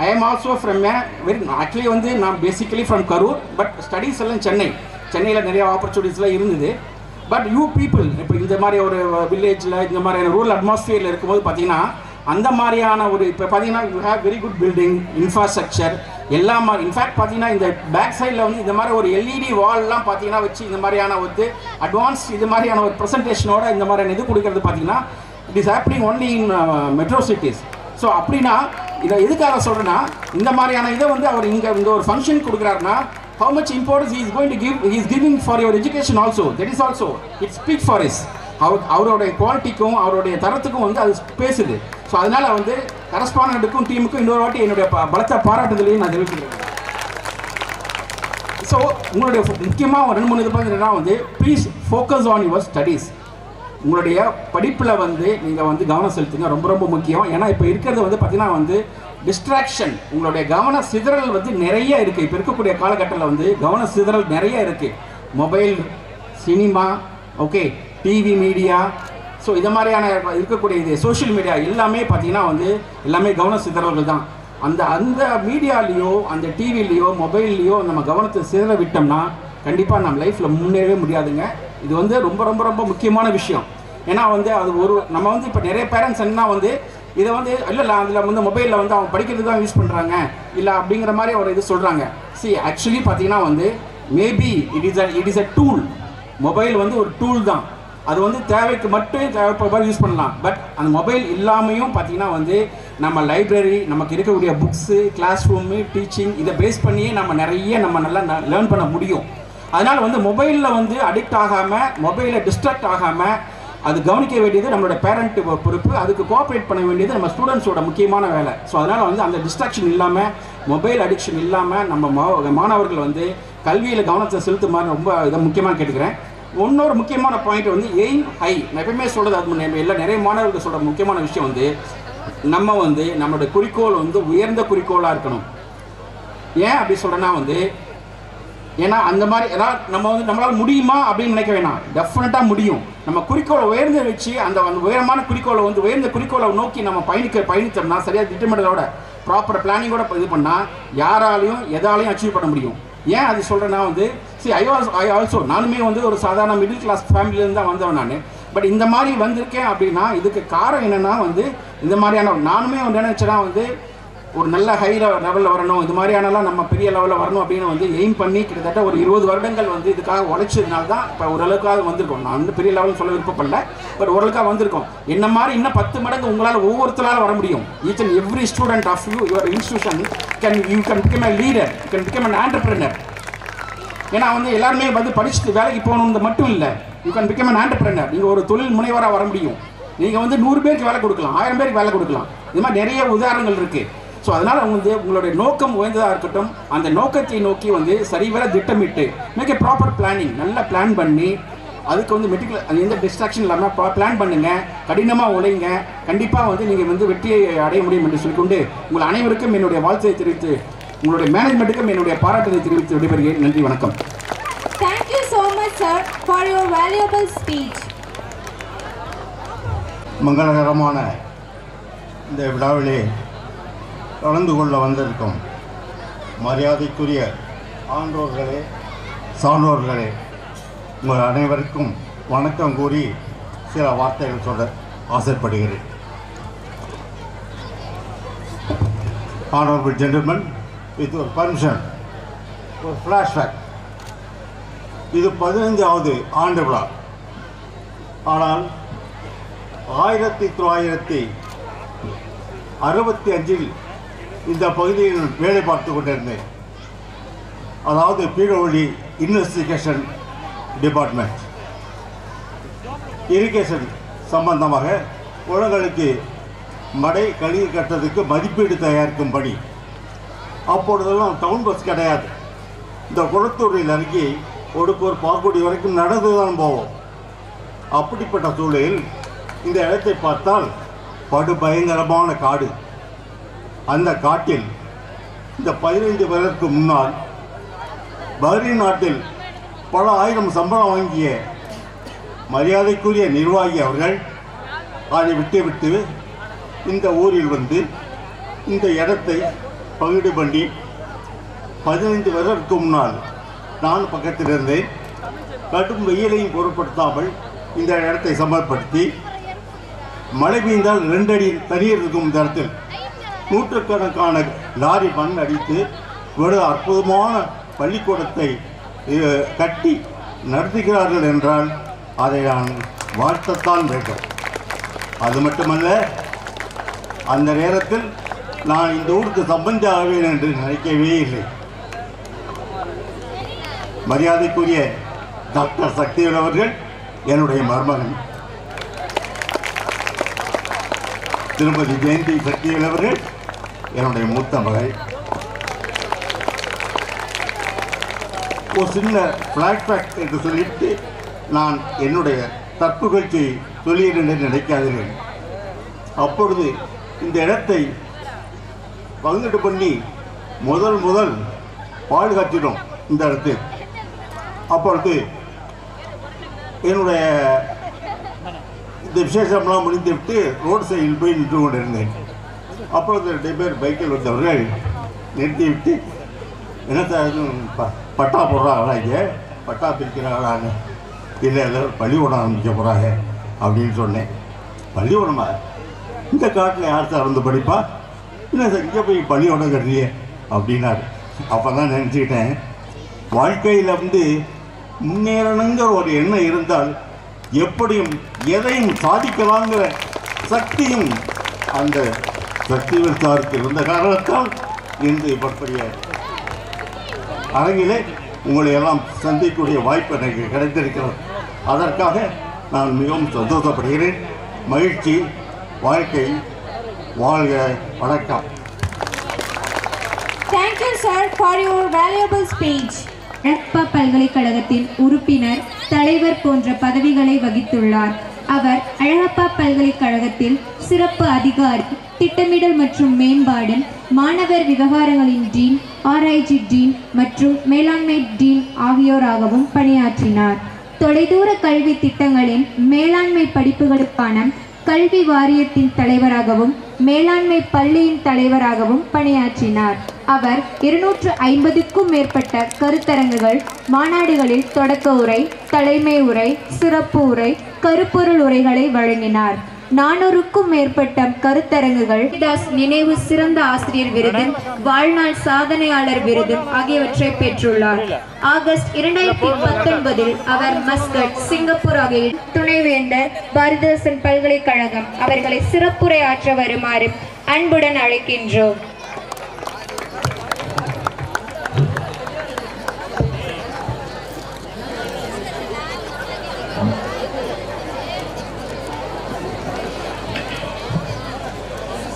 I am also from actually வந்து நான் basically from Karur, but studies எல்லாம் சென்னையில் நிறைய ஆப்பர்ச்சுனிட்டிஸ்லாம் இருந்தது. பட் யூ பீப்புள் இப்போ இந்த மாதிரி ஒரு வில்லேஜில் இந்த மாதிரியான ரூரல் அட்மாஸ்பியரில் இருக்கும்போது பார்த்தீங்கன்னா அந்த மாதிரியான ஒரு இப்போ பார்த்தீங்கன்னா you have very good building, infrastructure எல்லாம் மாதிரி. இன்ஃபேக்ட் பார்த்தீங்கன்னா இந்த பேக் சைடில் வந்து இந்த மாதிரி ஒரு எல்இடி வால்லாம் பார்த்தீங்கன்னா வச்சு இந்த மாதிரியான வந்து அட்வான்ஸ் இது மாதிரியான ஒரு ப்ரெசன்டேஷனோட இந்த மாதிரியான இது கொடுக்கறது பார்த்தீங்கன்னா it is happening only in metro cities. So அப்படின்னா இதை எதுக்காக சொல்கிறேன்னா இந்த மாதிரியான இதை வந்து அவர் இங்கே இந்த ஒரு function கொடுக்குறாருன்னா how much importance he is going to give, he is giving for your education also. That is also it speaks for us. அவருடைய குவாலிட்டிக்கும் அவருடைய தரத்துக்கும் வந்து அது பேசுது. ஸோ அதனால் வந்து கரஸ்பாண்டண்ட்டுக்கும் டீமுக்கும் இன்னொரு வாட்டி என்னுடைய பலத்த பாராட்டுதலையும் நான் தெரிவிச்சுக்கிறேன். ஸோ உங்களுடைய முக்கியமாக 2-3 இது பார்த்தீங்கன்னா வந்து please focus on your studies. உங்களுடைய படிப்பில் வந்து நீங்கள் வந்து கவனம் செலுத்துங்க, ரொம்ப ரொம்ப முக்கியம். ஏன்னா இப்போ இருக்கிறது வந்து பார்த்தீங்கன்னா வந்து டிஸ்ட்ராக்ஷன், உங்களுடைய கவன சிதறல் வந்து நிறைய இருக்குது. இப்போ இருக்கக்கூடிய காலகட்டத்தில் வந்து கவன சிதறல் நிறைய இருக்குது. Mobile, cinema, okay, TV, media, so இது மாதிரியான இருக்கக்கூடிய இது சோஷியல் மீடியா எல்லாமே பார்த்தீங்கன்னா வந்து எல்லாமே கவன சிதறல்கள் தான். அந்த மீடியாலேயோ அந்த டிவிலேயோ மொபைல்லையோ நம்ம கவனத்தை சிதற விட்டோம்னா கண்டிப்பாக நம்ம லைஃப்பில் முன்னேறவே முடியாதுங்க. இது வந்து ரொம்ப ரொம்ப ரொம்ப முக்கியமான விஷயம். ஏன்னா வந்து அது நம்ம வந்து இப்போ நிறைய பேரண்ட்ஸ் என்ன வந்து இதை வந்து இல்லை அதில் வந்து மொபைலில் வந்து அவங்க படிக்கிறதுக்கு தான் யூஸ் பண்ணுறாங்க இல்லை அப்படிங்கிற மாதிரி ஒரு இது சொல்கிறாங்க. ஆக்சுவலி பார்த்தீங்கன்னா வந்து maybe it is a tool. Mobile வந்து ஒரு டூல் தான். அது வந்து தேவைக்கு மட்டும் தேவைப்படுற யூஸ் பண்ணலாம். பட் அந்த மொபைல் இல்லாமையும் பார்த்தீங்கன்னா வந்து நம்ம லைப்ரரி, நமக்கு இருக்கக்கூடிய புக்ஸு, கிளாஸ் ரூமு, டீச்சிங் இதை பேஸ் பண்ணியே நம்ம நல்லா லேர்ன் பண்ண முடியும். அதனால் வந்து மொபைலில் வந்து அடிக்ட் ஆகாமல், மொபைலில் டிஸ்ட்ராக்ட் ஆகாமல் அது கவனிக்க வேண்டியது நம்மளோட பேரண்ட்டு பொறுப்பு. அதுக்கு கோஆப்ரேட் பண்ண வேண்டியது நம்ம ஸ்டூடெண்ட்ஸோட முக்கியமான வேலை. ஸோ அதனால் வந்து அந்த டிஸ்ட்ராக்ஷன் இல்லாமல், மொபைல் அடிக்ஷன் இல்லாமல் நம்ம மாணவர்கள் வந்து கல்வியில் கவனத்தை செலுத்துமாறு ரொம்ப இதை முக்கியமாக கேட்டுக்கிறேன். இன்னொரு முக்கியமான பாயிண்ட் வந்து எய்ம் ஹை. நான் எப்பவுமே சொல்கிறது அது எல்லாம் நிறைய மாணவர்கள் சொல்கிற முக்கியமான விஷயம் வந்து நம்ம வந்து நம்மளுடைய குறிக்கோள் வந்து உயர்ந்த குறிக்கோளாக இருக்கணும். ஏன் அப்படி சொல்கிறேன்னா வந்து ஏன்னா அந்த மாதிரி ஏதாவது நம்ம வந்து நம்மளால் முடியுமா அப்படின்னு நினைக்க வேணாம், டெஃபினட்டாக முடியும். நம்ம குறிக்கோளை உயர்ந்து வச்சு அந்த உயரமான குறிக்கோளை வந்து உயர்ந்த குறிக்கோளை நோக்கி நம்ம பயணித்தோம்னா, சரியாக திட்டமிடலோட ப்ராப்பர் பிளானிங்கோட இது பண்ணால் யாராலையும் எதாலையும் அச்சீவ் பண்ண முடியும். ஏன் அது சொல்கிறேன்னா வந்து ஐ ஆல்சோ நானுமே வந்து ஒரு சாதாரண மிடில் கிளாஸ் ஃபேமிலியிலேருந்து தான் வந்தவன் நான். பட் இந்த மாதிரி வந்திருக்கேன் அப்படின்னா இதுக்கு காரணம் என்னென்னா வந்து இந்த மாதிரியான நானுமே வந்து நினச்சேன்னா வந்து ஒரு நல்ல ஹை லெவலில் வரணும், இது மாதிரியானலாம் நம்ம பெரிய லெவலில் வரணும் அப்படின்னு வந்து எய்ம் பண்ணி கிட்டத்தட்ட ஒரு 20 வருடங்கள் வந்து இதுக்காக உழைச்சதுனால தான் இப்போ ஓரளவுக்காக வந்திருக்கோம். நான் வந்து பெரிய லெவலில் சொல்ல விருப்பப்படல, பட் ஓரளவுக்காக வந்திருக்கோம். என்ன மாதிரி இன்னும் 10 மடங்கு உங்களால் ஒவ்வொருத்தரால் வர முடியும். Each and every student of your institution you can become a leader, you can become an entrepreneur. ஏன்னா வந்து எல்லாருமே வந்து படிச்சுட்டு வேலைக்கு போகணுன்னு மட்டும் இல்லை, you can become an entrepreneur. நீங்கள் ஒரு தொழில் முனைவராக வர முடியும். நீங்கள் வந்து 100 பேருக்கு வேலை கொடுக்கலாம், 1000 பேருக்கு வேலை கொடுக்கலாம். இது மாதிரி நிறைய உதாரணங்கள் இருக்குது. ஸோ அதனால் வந்து உங்களுடைய நோக்கம் உயர்ந்ததாக இருக்கட்டும், அந்த நோக்கத்தை நோக்கி வந்து சரிவர திட்டமிட்டு மேக் ஏ ப்ராப்பர் பிளானிங், நல்லா பிளான் பண்ணி அதுக்கு வந்து மெட்டிகுலர் எந்த டிஸ்ட்ராக்ஷன் இல்லாமல் பிளான் பண்ணுங்கள், கடினமாக உழைங்க, கண்டிப்பாக வந்து நீங்கள் வந்து வெற்றியை அடைய முடியும் என்று சொல்லிக்கொண்டு உங்கள் அனைவருக்கும் என்னுடைய வாழ்த்தை தெரிவித்து உங்களுடைய மேனேஜ்மெண்ட்டுக்கும் என்னுடைய பாராட்டுகளை தெரிவித்து விடைபெறுகிறேன். நன்றி, வணக்கம். Thank you so much, sir, for your valuable speech. மங்களகரமான இந்த விழாவிலே கலந்து கொள்ள வந்திருக்கும் மரியாதைக்குரிய ஆன்றோர்களே, சான்றோர்களே, உங்கள் அனைவருக்கும் வணக்கம் கூறி சில வார்த்தைகள் சொல்ல ஆசைப்படுகிறேன். Honorable gentlemen, with your permission, ஒரு ஃப்ளாஷ்பேக். இது 15வது ஆண்டு விழா. ஆனால் 1965 இந்த பகுதியில் வேலை பார்த்து கொண்டிருந்தேன். அதாவது பிடபிள்யூடி இன்வெஸ்டிகேஷன் டிபார்ட்மெண்ட், இரிகேஷன் சம்பந்தமாக குளங்களுக்கு மடை கழிவு கட்டுறதுக்கு மதிப்பீடு தயாரிக்கும் பணி. அப்பொழுதெல்லாம் டவுன் பஸ் கிடையாது. இந்த குளத்தூரில் இறங்கி ஒடுக்கூர் பாக்குடி வரைக்கும் நடந்து தான் போவோம். அப்படிப்பட்ட சூழலில் இந்த இடத்தை பார்த்தால் படு பயங்கரமான காடு. அந்த காட்டில் இந்த 15 வருடத்துக்கு முன்னால் பஹ்ரைன் நாட்டில் பல ஆயிரம் சம்பளம் வாங்கிய மரியாதைக்குரிய நிர்வாகி அவர்கள் அதை விட்டு இந்த ஊரில் வந்து இந்த இடத்தை பகிர்வு பண்ணி 15 வருடத்துக்கு முன்னால் நான் பக்கத்தில் இருந்தேன். கடும் வெயிலையும் பொருட்படுத்தாமல் இந்த இடத்தை சமர்ப்படுத்தி மழை பெய்ந்தால் 2 அடி தண்ணீர் இருக்கும் இந்த இடத்தில் நூற்றுக்கணக்கான லாரி மண் அடித்து ஒரு அற்புதமான பள்ளிக்கூடத்தை கட்டி நடத்துகிறார்கள் என்றால் அதை நான் வாழ்த்தத்தான் வேண்டும். அது மட்டுமல்ல, அந்த நேரத்தில் நான் இந்த ஊருக்கு சம்பந்தி ஆவேன் என்று நினைக்கவே இல்லை. மரியாதைக்குரிய டாக்டர் சக்திவேல் அவர்கள் என்னுடைய மருமகன், திருமதி ஜெயந்தி சக்திவேல் அவர்கள் என்னுடைய மூத்த மகள். ஒரு சின்ன ஃப்ளாஷ்பேக் என்று சொல்லிவிட்டு நான் என்னுடைய தற்புகழ்ச்சியை சொல்லியிருந்தேன் என்று நினைக்காதீர்கள். அப்பொழுது இந்த இடத்தை பங்கிட்டு பண்ணி முதல் பாதுகாத்திடும் இந்த இடத்தில். அப்பொழுது என்னுடைய இந்த விசேஷம்லாம் முடிந்துவிட்டு ரோடு சைடில் போய் நின்று கொண்டிருந்தேன். அப்பொழுது 2 பேர் பைக்கில் வந்தவர்கள் நிறுத்திவிட்டு, என்ன சார் பட்டா போடுறாங்களா, இங்கே பட்டா பிரிக்கிறாங்களான்னு. இல்லை பள்ளிக்கூடம் ஆரம்பிக்க போகிறாங்க அப்படின்னு சொன்னேன். பள்ளிக்கூடமா? இந்த காட்டில் யார் சார் வந்து படிப்பா? இல்லை சார், இங்கே போய் பள்ளிக்கூடம் கட்டுறியே அப்படின்னாரு. அப்போ தான் நினச்சிக்கிட்டேன், வாழ்க்கையில் வந்து முன்னேறணுங்கிற ஒரு எண்ணம் இருந்தால் எப்படியும் எதையும் சாதிக்கலாங்கிற சக்தியும் அந்த சக்திவேல் சாருக்கு இருந்த காரணத்தால் இன்று இப்படிய அரங்கிலே உங்களை எல்லாம் சந்திக்கக்கூடிய வாய்ப்பு எனக்கு கிடைத்திருக்கிறது. அதற்காக நான் மிகவும் சந்தோஷப்படுகிறேன். மகிழ்ச்சி, வாழ்க்கை வாழ்க, வணக்கம். Thank you, sir, for your valuable speech. Alagappa பல்கலைக்கழகத்தின் உறுப்பினர், தலைவர் போன்ற பதவிகளை வகித்துள்ளார். அவர் அழகப்பா பல்கலைக்கழகத்தில் சிறப்பு அதிகாரி, திட்டமிடல் மற்றும் மேம்பாடு, மாணவர் விவகாரங்களின் டீன், ஆராய்ச்சி டீன் மற்றும் மேலாண்மை டீன் ஆகியோராகவும் பணியாற்றினார். தொலைதூர கல்வி திட்டங்களின் மேலாண்மை படிப்புகளுக்கான கல்வி வாரியத்தின் தலைவராகவும் மேலாண்மை பள்ளியின் தலைவராகவும் பணியாற்றினார். அவர் 250க்கும் மேற்பட்ட கருத்தரங்குகள், மாநாடுகளில் தொடக்க உரை, தலைமை உரை, சிறப்பு உரை, கருப்பொருள் உரைகளை வழங்கினார். 400க்கும் மேற்பட்ட கருத்தரங்குகள், தாஸ் நினைவு சிறந்த ஆசிரியர் விருது, வாழ்நாள் சாதனையாளர் விருது ஆகியவற்றை பெற்றுள்ளார். ஆகஸ்ட் 2019 அவர் மஸ்கட், சிங்கப்பூர் ஆகிய துணைவேந்தர் பாரதிதாசன் பல்கலைக்கழகம் அவர்களை சிறப்புரை ஆற்ற வருமாறு அன்புடன் அழைக்கின்றோம்.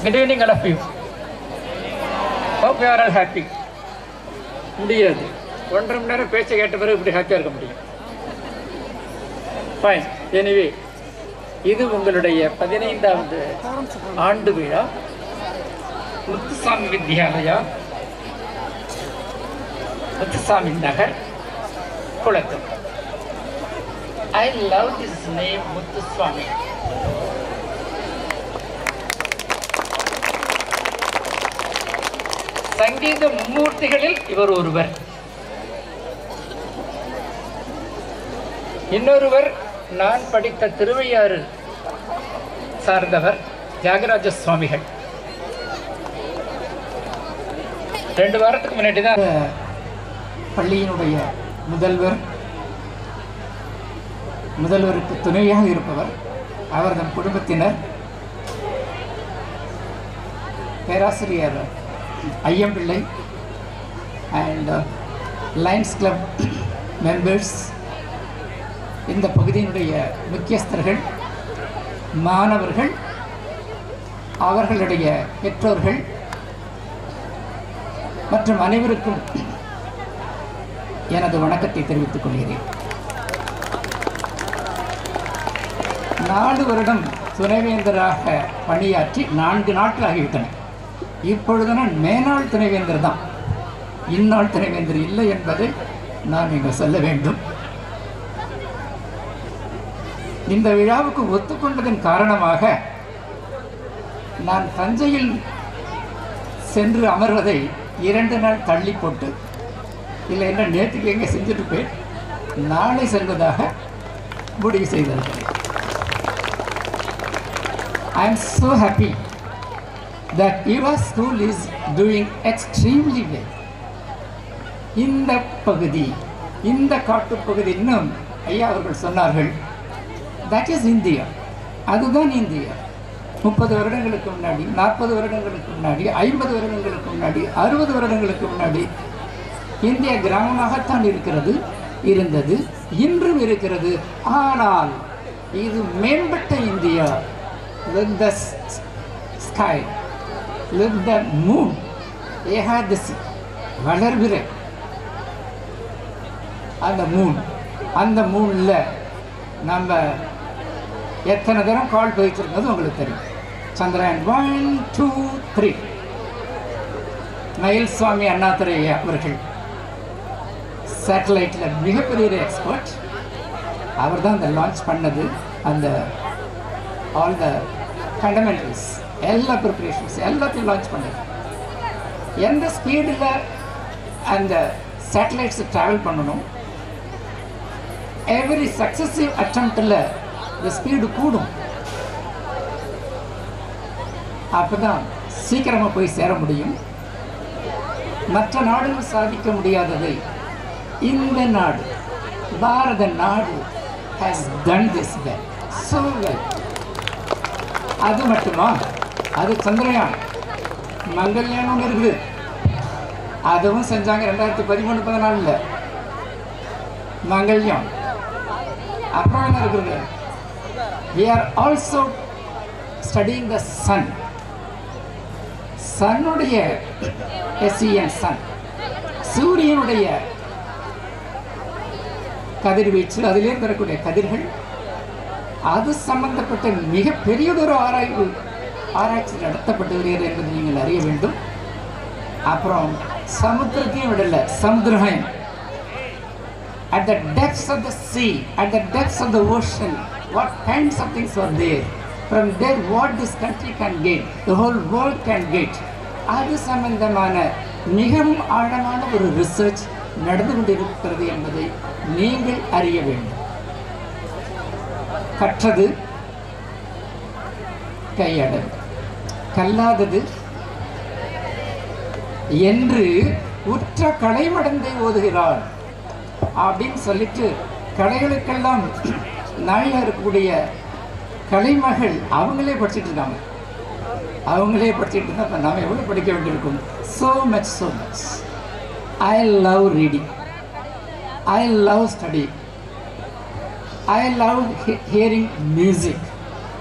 Good evening, all of you. Hope you are all happy. முடியாது 1.5 மணி நேரம் பேச்சை கேட்ட பிறகு இப்படி ஹாப்பியாக இருக்க முடியும். ஃபைன். எனிவே, இது உங்களுடைய 15வது ஆண்டு விழா. முத்துசாமி வித்யாலயா, முத்துசாமி நகர், Kulathur. I love this name, Muthusamy. சங்கீத மும்மூர்த்திகளில் இவர் ஒருவர். இன்னொருவர் நான் படித்த திருவையாறு சார்ந்தவர் தியாகராஜ சுவாமிகள். 2 வாரத்துக்கு முன்னாடி தான் பள்ளியினுடைய முதல்வருக்கு துணையாக இருப்பவர், அவரது குடும்பத்தினர், பேராசிரியர் Aiyampillai and Lions club members, இந்த பகுதியினுடைய முக்கியஸ்தர்கள், மாணவர்கள், அவர்களுடைய பெற்றோர்கள் மற்றும் அனைவருக்கும் எனது வணக்கத்தை தெரிவித்துக் கொள்கிறேன். 4 வருடம் துணைவேந்தராக பணியாற்றி 4 நாட்கள் ஆகிவிட்டன. இப்பொழுது நான் மேனாள் துணைவேந்தர் தான், இந்நாள் துணைவேந்தர் இல்லை என்பதை நான் இங்கு சொல்ல வேண்டும். இந்த விழாவுக்கு ஒத்துக்கொண்டதன் காரணமாக நான் தஞ்சையில் சென்று அமர்வதை 2 நாள் தள்ளி போட்டு, இல்லை என்ன நேற்றுக்கு எங்கே செஞ்சுட்டு போய் நாளை செல்வதாக முடிவு செய்திருக்கிறேன். I am so happy that your school is doing extremely well. இந்த பகுதி, இந்த காட்டுப்பகுதி, இன்னும் ஐயா அவர்கள் சொன்னார்கள், that is India. அதுதான் இந்தியா. 30 வருடங்களுக்கு முன்னாடி, 40 வருடங்களுக்கு முன்னாடி, 50 வருடங்களுக்கு முன்னாடி, 60 வருடங்களுக்கு முன்னாடி இந்தியா கிராமமாகத்தான் இருந்தது, இன்றும் இருக்கிறது. ஆனால் இது மேம்பட்ட India. With the sky, with the moon, Ekadashi வளர்பிறை, அந்த மூணில் நம்ம எத்தனை தரம் கால் போயிட்டிருக்கிறது உங்களுக்கு தெரியும். சந்திரயான் 1, 2, 3. மயில்சுவாமி அண்ணாதுரை அவர்கள் சேட்டலைட்டில் மிகப்பெரிய எக்ஸ்பர்ட். அவர் தான் அந்த லான்ச் பண்ணது. அந்த ஆல் த ஃபண்டமெண்டல்ஸ், எல்லா ப்ரிப்பரேஷன்ஸ் எல்லாத்தையும் லான்ச் பண்ணது. எந்த ஸ்பீடில் அந்த சேட்டலைட்ஸ் ட்ராவல் பண்ணணும், எவ்ரி சக்ஸசிவ் அட்டம்ப்டில் இந்த ஸ்பீடு கூடும். அப்போ தான் சீக்கிரமாக போய் சேர முடியும். மற்ற நாடுகள் சாதிக்க முடியாததை இந்த நாடு, பாரத நாடு has done this well, so well. அது மட்டுமா, அது சந்திரயான், மங்கள்யான் ஒன்று இருக்குது, அதுவும் செஞ்சாங்க 2013-14 மங்கள்யான். அப்புறம் என்ன இருக்குது, we are also studying the sun. சன்னுடைய எஸ்இஎன் சன், சூரியனுடைய கதிர்வீச்சு, அதிலே வரக்கூடிய கதிர்கள், அது சம்பந்தப்பட்ட மிகப்பெரியதொரு ஆராய்வு ஆராய்ச்சி நடத்தப்பட்டு வருகிறது என்பதை நீங்கள் அறிய வேண்டும். அப்புறம் சமுத்திரத்தையும் விடல, சமுத்திரம் at the depths of the sea, at the depths of the ocean, what kinds of things were there? From there, what this country can get, the whole world can get. அது சம்பந்தமான மிகவும் ஆழமான ஒரு ரிசர்ச் நடந்து கொண்டிருக்கிறது என்பதை நீங்கள் அறிய வேண்டும். கற்றது கையடல், கல்லாதது என்று உற்ற கலைமடந்தை ஓதுகிறாள் அப்படின்னு சொல்லிட்டு கலைகளுக்கெல்லாம் நாளில் இருக்கக்கூடிய கலைமகள் அவங்களே படிச்சுட்டு இருக்காங்க. அவங்களே படிச்சுட்டு இருந்தால் இப்போ நாம் எவ்வளோ படிக்க வேண்டியிருக்கும். So much I love reading, I love study, I love hearing music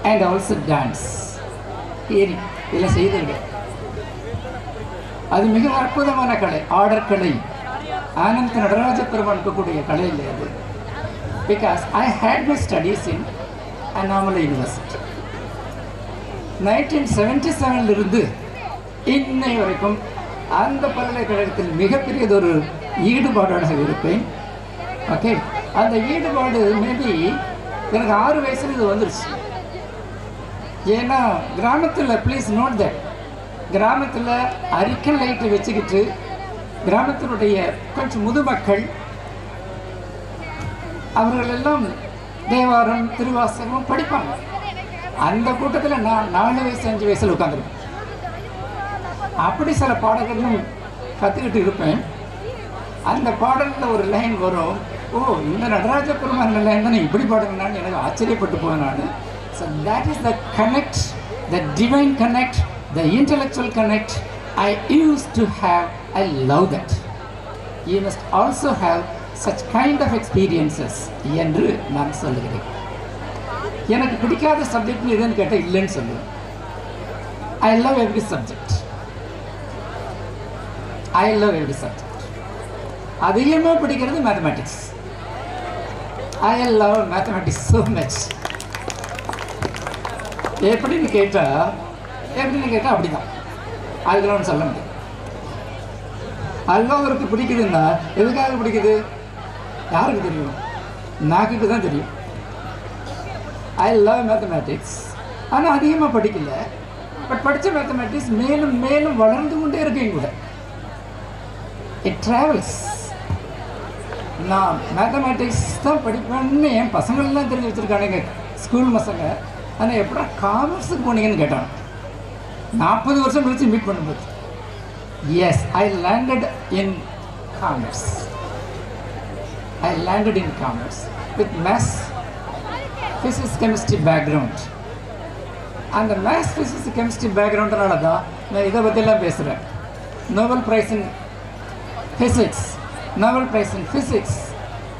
and also dance. Hearing இதெல்லாம் செய்தது அது மிக அற்புதமான கலை, ஆடர் கலை. ஆனந்த் நடராஜ பெருமான் இருக்கக்கூடிய கலை இல்லை அது. Because I hate my studies in Annamalai university. 1977 இன்னை வரைக்கும் அந்த பல்கலைக்கழகத்தில் மிகப்பெரியதொரு ஈடுபாடாக இருப்பேன். ஓகே, அந்த ஈடுபாடு மேபி எனக்கு 6 வயசுல இது வந்துருச்சு. ஏன்னா கிராமத்தில், ப்ளீஸ் நோட் தட், கிராமத்தில் அரிக்கன் லைட்டை வச்சுக்கிட்டு கிராமத்தினுடைய கொஞ்சம் முதுமக்கள் அவர்கள் எல்லாம் தேவாரம் திருவாசகம் படிப்பாங்க. அந்த கூட்டத்தில் நான் 4 வயசு 5 வயசில் உட்காந்துருப்பேன். அப்படி சில பாடல்களும் கற்றுக்கிட்டு இருப்பேன். அந்த பாடலில் ஒரு லைன் வரும், ஓ இந்த நடராஜ பெருமான் லைன் தானே இப்படி பாடுங்கன்னு எனக்கு ஆச்சரியப்பட்டு போவேன் நான். So that is the connect, the divine connect, the intellectual connect I used to have. I love that. You must also have such kind of experiences என்று நான் சொல்லுகிறேன். எனக்கு பிடிக்காத சப்ஜெக்ட் எதுன்னு கேட்டால் இல்லைன்னு சொல்லுவேன். I love every subject. I love every subject. அதிகமாக பிடிக்கிறது mathematics. I love mathematics so much. எப்படின்னு கேட்டால் அப்படிதான், அதுக்கெல்லாம் ஒன்று சொல்ல முடியும். அல்வாவருக்கு பிடிக்குதுன்னா எதுக்காக பிடிக்குது யாருக்கு தெரியும்? நாக்குக்கு தான் தெரியும். I love mathematics. ஆனால் அதிகமாக படிக்கல, பட் படித்த மேத்தமேட்டிக்ஸ் மேலும் மேலும் வளர்ந்து கொண்டே இருக்கேன் கூட. It travels. நான் மேத்தமேட்டிக்ஸ் தான் படிப்பேன்னு என் பசங்கள்லாம் தெரிஞ்சு வச்சுருக்கானுங்க, ஸ்கூல் பசங்க. ஆனால் எப்படா காமர்ஸுக்கு போனீங்கன்னு கேட்டான் 40 வருஷம் கழிச்சு மீட் பண்ணும்போது. Yes, I landed in commerce. I landed in commerce with maths, physics, chemistry background. அந்த மேத்ஸ், ஃபிசிக்ஸ், கெமிஸ்ட்ரி பேக்ரவுண்டனால தான் நான் இதை பற்றியெல்லாம் பேசுகிறேன். Nobel prize in physics, Nobel prize in physics,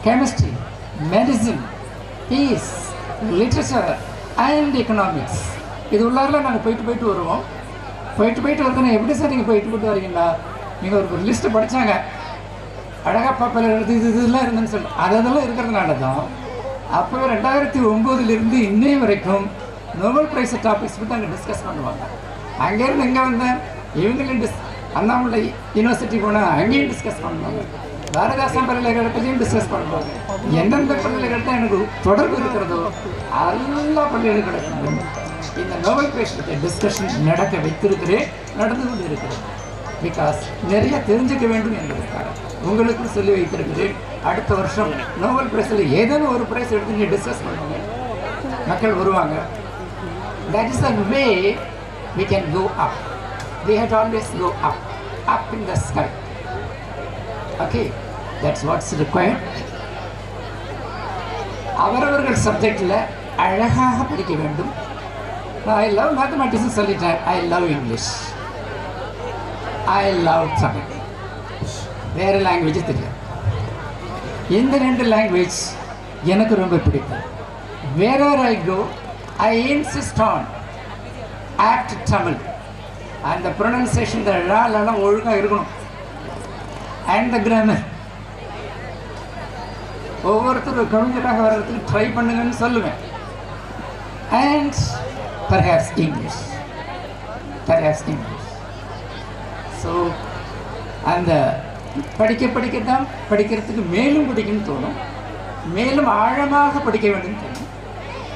chemistry, medicine, peace, literature and economics. இது உள்ளாரில் நாங்கள் போயிட்டு வருவோம். போயிட்டு வருதுன்னா எப்படி சார் நீங்கள் போயிட்டு வரீங்களா? நீங்கள் ஒரு லிஸ்ட்டு படித்தாங்க, அழகாக பாப்பில் எழுது இது இதெல்லாம் இருந்துன்னு சொல்லி அதெல்லாம் இருக்கிறதுனால தான் அப்போ 2009 இன்னைய வரைக்கும் நோபல் ப்ரைஸ் டாபிக்ஸ் பற்றி அங்கே டிஸ்கஸ் பண்ணுவாங்க. அங்கேருந்து எங்கே வந்தேன், இவங்களையும் அண்ணாமலை யூனிவர்சிட்டி போனால் அங்கேயும் டிஸ்கஸ் பண்ணுவாங்க, பாரதாசன் பல்கலைக்கழகத்திலையும் டிஸ்கஸ் பண்ணுவாங்க. எந்தெந்த பல்கலைக்கழகத்தில் எனக்கு தொடர்பு இருக்கிறதோ எல்லா பல்கலைக்கழகத்திலும் இந்த நோபல் ப்ரைஸ் பற்றிய டிஸ்கஷன் நடக்க வைத்திருக்கிறேன், நடந்து கொண்டு இருக்கிறேன். பிகாஸ் நிறைய தெரிஞ்சுக்க வேண்டும் என்பதற்காக உங்களுக்கு சொல்லி வைத்திருக்கிறேன். அடுத்த வருஷம் நோபல் ப்ரைஸில் ஏதேனும் ஒரு ப்ரைஸ் எடுத்து நீங்கள் டிஸ்கஸ் பண்ணுவாங்க, மக்கள் வருவாங்க. That is the way we can go up. We have to always go up in the sky. Okay, that's what's required. அவரவர்கள் சப்ஜெக்டில் அழகாக படிக்க வேண்டும். I love mathematics சொல்லிட்டேன். I love English. I love Tamil. வேறு லாங்குவேஜ் தெரியாது. இந்த 2 language எனக்கு ரொம்ப பிடிக்கும். Wherever I go, I insist on apt Tamil. And the pronunciation, the எல்லாம் ஒழுங்காக இருக்கணும். And the grammar. ஒவ்வொருத்தரும் கவிஞராக வர்றதுக்கு ட்ரை பண்ணுங்கன்னு சொல்லுவேன். And perhaps English. they're asking me. So, அந்த படிக்கிறதுக்கு மேலும் படிக்கணும்னு தோணும், மேலும் ஆழமாக படிக்க வேண்டும் தோணும்.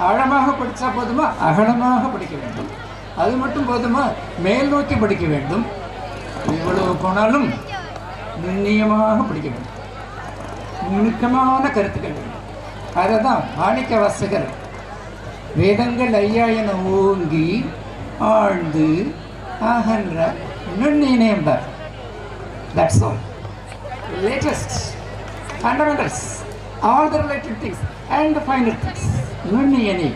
ஆழமாக படித்தா போதுமா, அகலமாக படிக்க வேண்டும். அது மட்டும் போதுமா, மேல் நோக்கி படிக்க வேண்டும். இவ்வளவு போனாலும் நுண்ணியமாக படிக்க வேண்டும், நுணுக்கமான கருத்துக்கள் வேண்டும். அதை தான் மாணிக்க வாசகர் வேதங்கள் ஐயா என ஓங்கி ஆழ்ந்து அகன்ற நுண்ணியனே என்பார். That's all. Latest fundamentals, all the related things and the finer things. நுண்ணியனே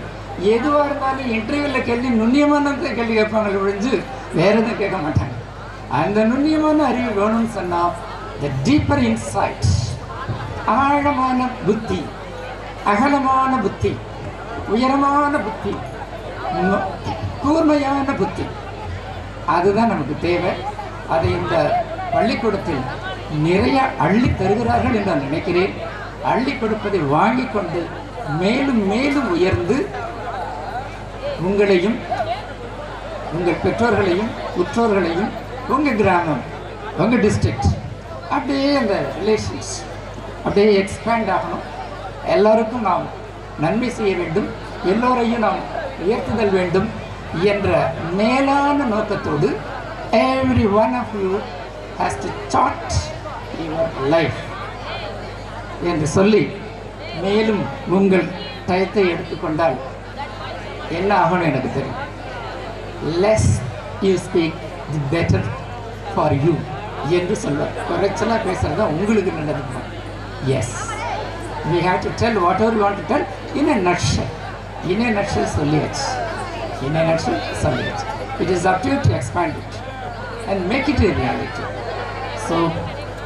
எதுவாக இருந்தாலும் இன்டர்வியூவில் கேள்வி நுண்ணியமான கேள்வி கேட்பாங்க ஒழிஞ்சு வேறு எதுவும் கேட்க மாட்டாங்க. அந்த நுண்ணியமான அறிவு வேணும்னு சொன்னால் the deeper insight, ஆழமான புத்தி, அகலமான புத்தி, உயரமான புத்தி, கூர்மையான புத்தி, அதுதான் நமக்கு தேவை. அதை இந்த பள்ளிக்கூடத்தில் நிறைய அள்ளி தருகிறார்கள் என்று நான் நினைக்கிறேன். அள்ளி கொடுப்பதை வாங்கி கொண்டு மேலும் மேலும் உயர்ந்து உங்களையும் உங்கள் பெற்றோர்களையும் உற்றோர்களையும் உங்கள் கிராமம் உங்கள் டிஸ்ட்ரிக்ட் அப்படியே அந்த ரிலேஷன்ஸ் அப்படியே எக்ஸ்பேண்ட் ஆகணும். எல்லாருக்கும் நாம் நன்மை செய்ய வேண்டும், எல்லோரையும் நாம் உயர்த்துதல் வேண்டும் என்ற மேலான நோக்கத்தோடு every one of you has to chart your life என்று சொல்லி மேலும் உங்கள் டயத்தை எடுத்துக்கொண்டால் என்ன ஆகணும் எனக்கு தெரியும். less you speak the better for you என்று சொல்வார். குறைச்சலாக பேசுறதா உங்களுக்கு நல்லது. Yes, we have to tell whatever you want to tell in a nutshell. In a nutshell சொல்லியாச்சு. In a nutshell சொல்லியாச்சு. It is up to you to expand it and make it a reality. So,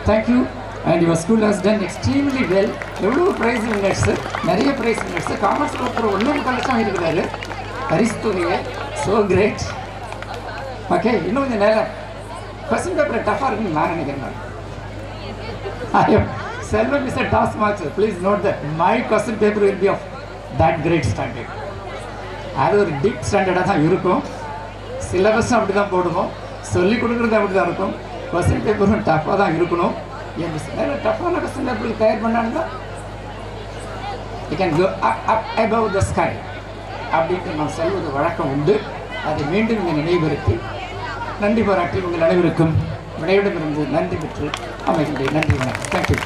thank you, and your school has done extremely well. எவ்வளவு price winners, நிறைய price winners. Commerce ஒருத்தர் 1,00,000 இருக்கிறாரு பரிசு தொகையை. So great. Okay, இன்னும் கொஞ்சம் நேரம் question paper டஃபாக இருக்குன்னு நான் நினைக்கிறேன். Selvam is a task master. Please note that my question paper will be of that great standard. அது ஒரு டீப் ஸ்டாண்டர்டாக தான் இருக்கும். சிலபஸும் அப்படி தான் போடுவோம், சொல்லிக் கொடுக்குறது அப்படி தான் இருக்கும். கொஸ்டின் பேப்பரும் டஃப்பாக தான் இருக்கணும். என் டஃப்பான கொஸ்டின் பேப்பருக்கு தயார் பண்ணாங்கன்னா you can go up above the sky அப்படின்ட்டு நான் சொல்வது வழக்கம் உண்டு. அதை மீண்டும் இங்கே நினைவுறுத்தி நன்றி பாராட்டி உங்கள் அனைவருக்கும் விடையிடமிருந்து நன்றி பெற்று அமைகின்றேன். நன்றி, வணக்கம். தேங்க்யூ.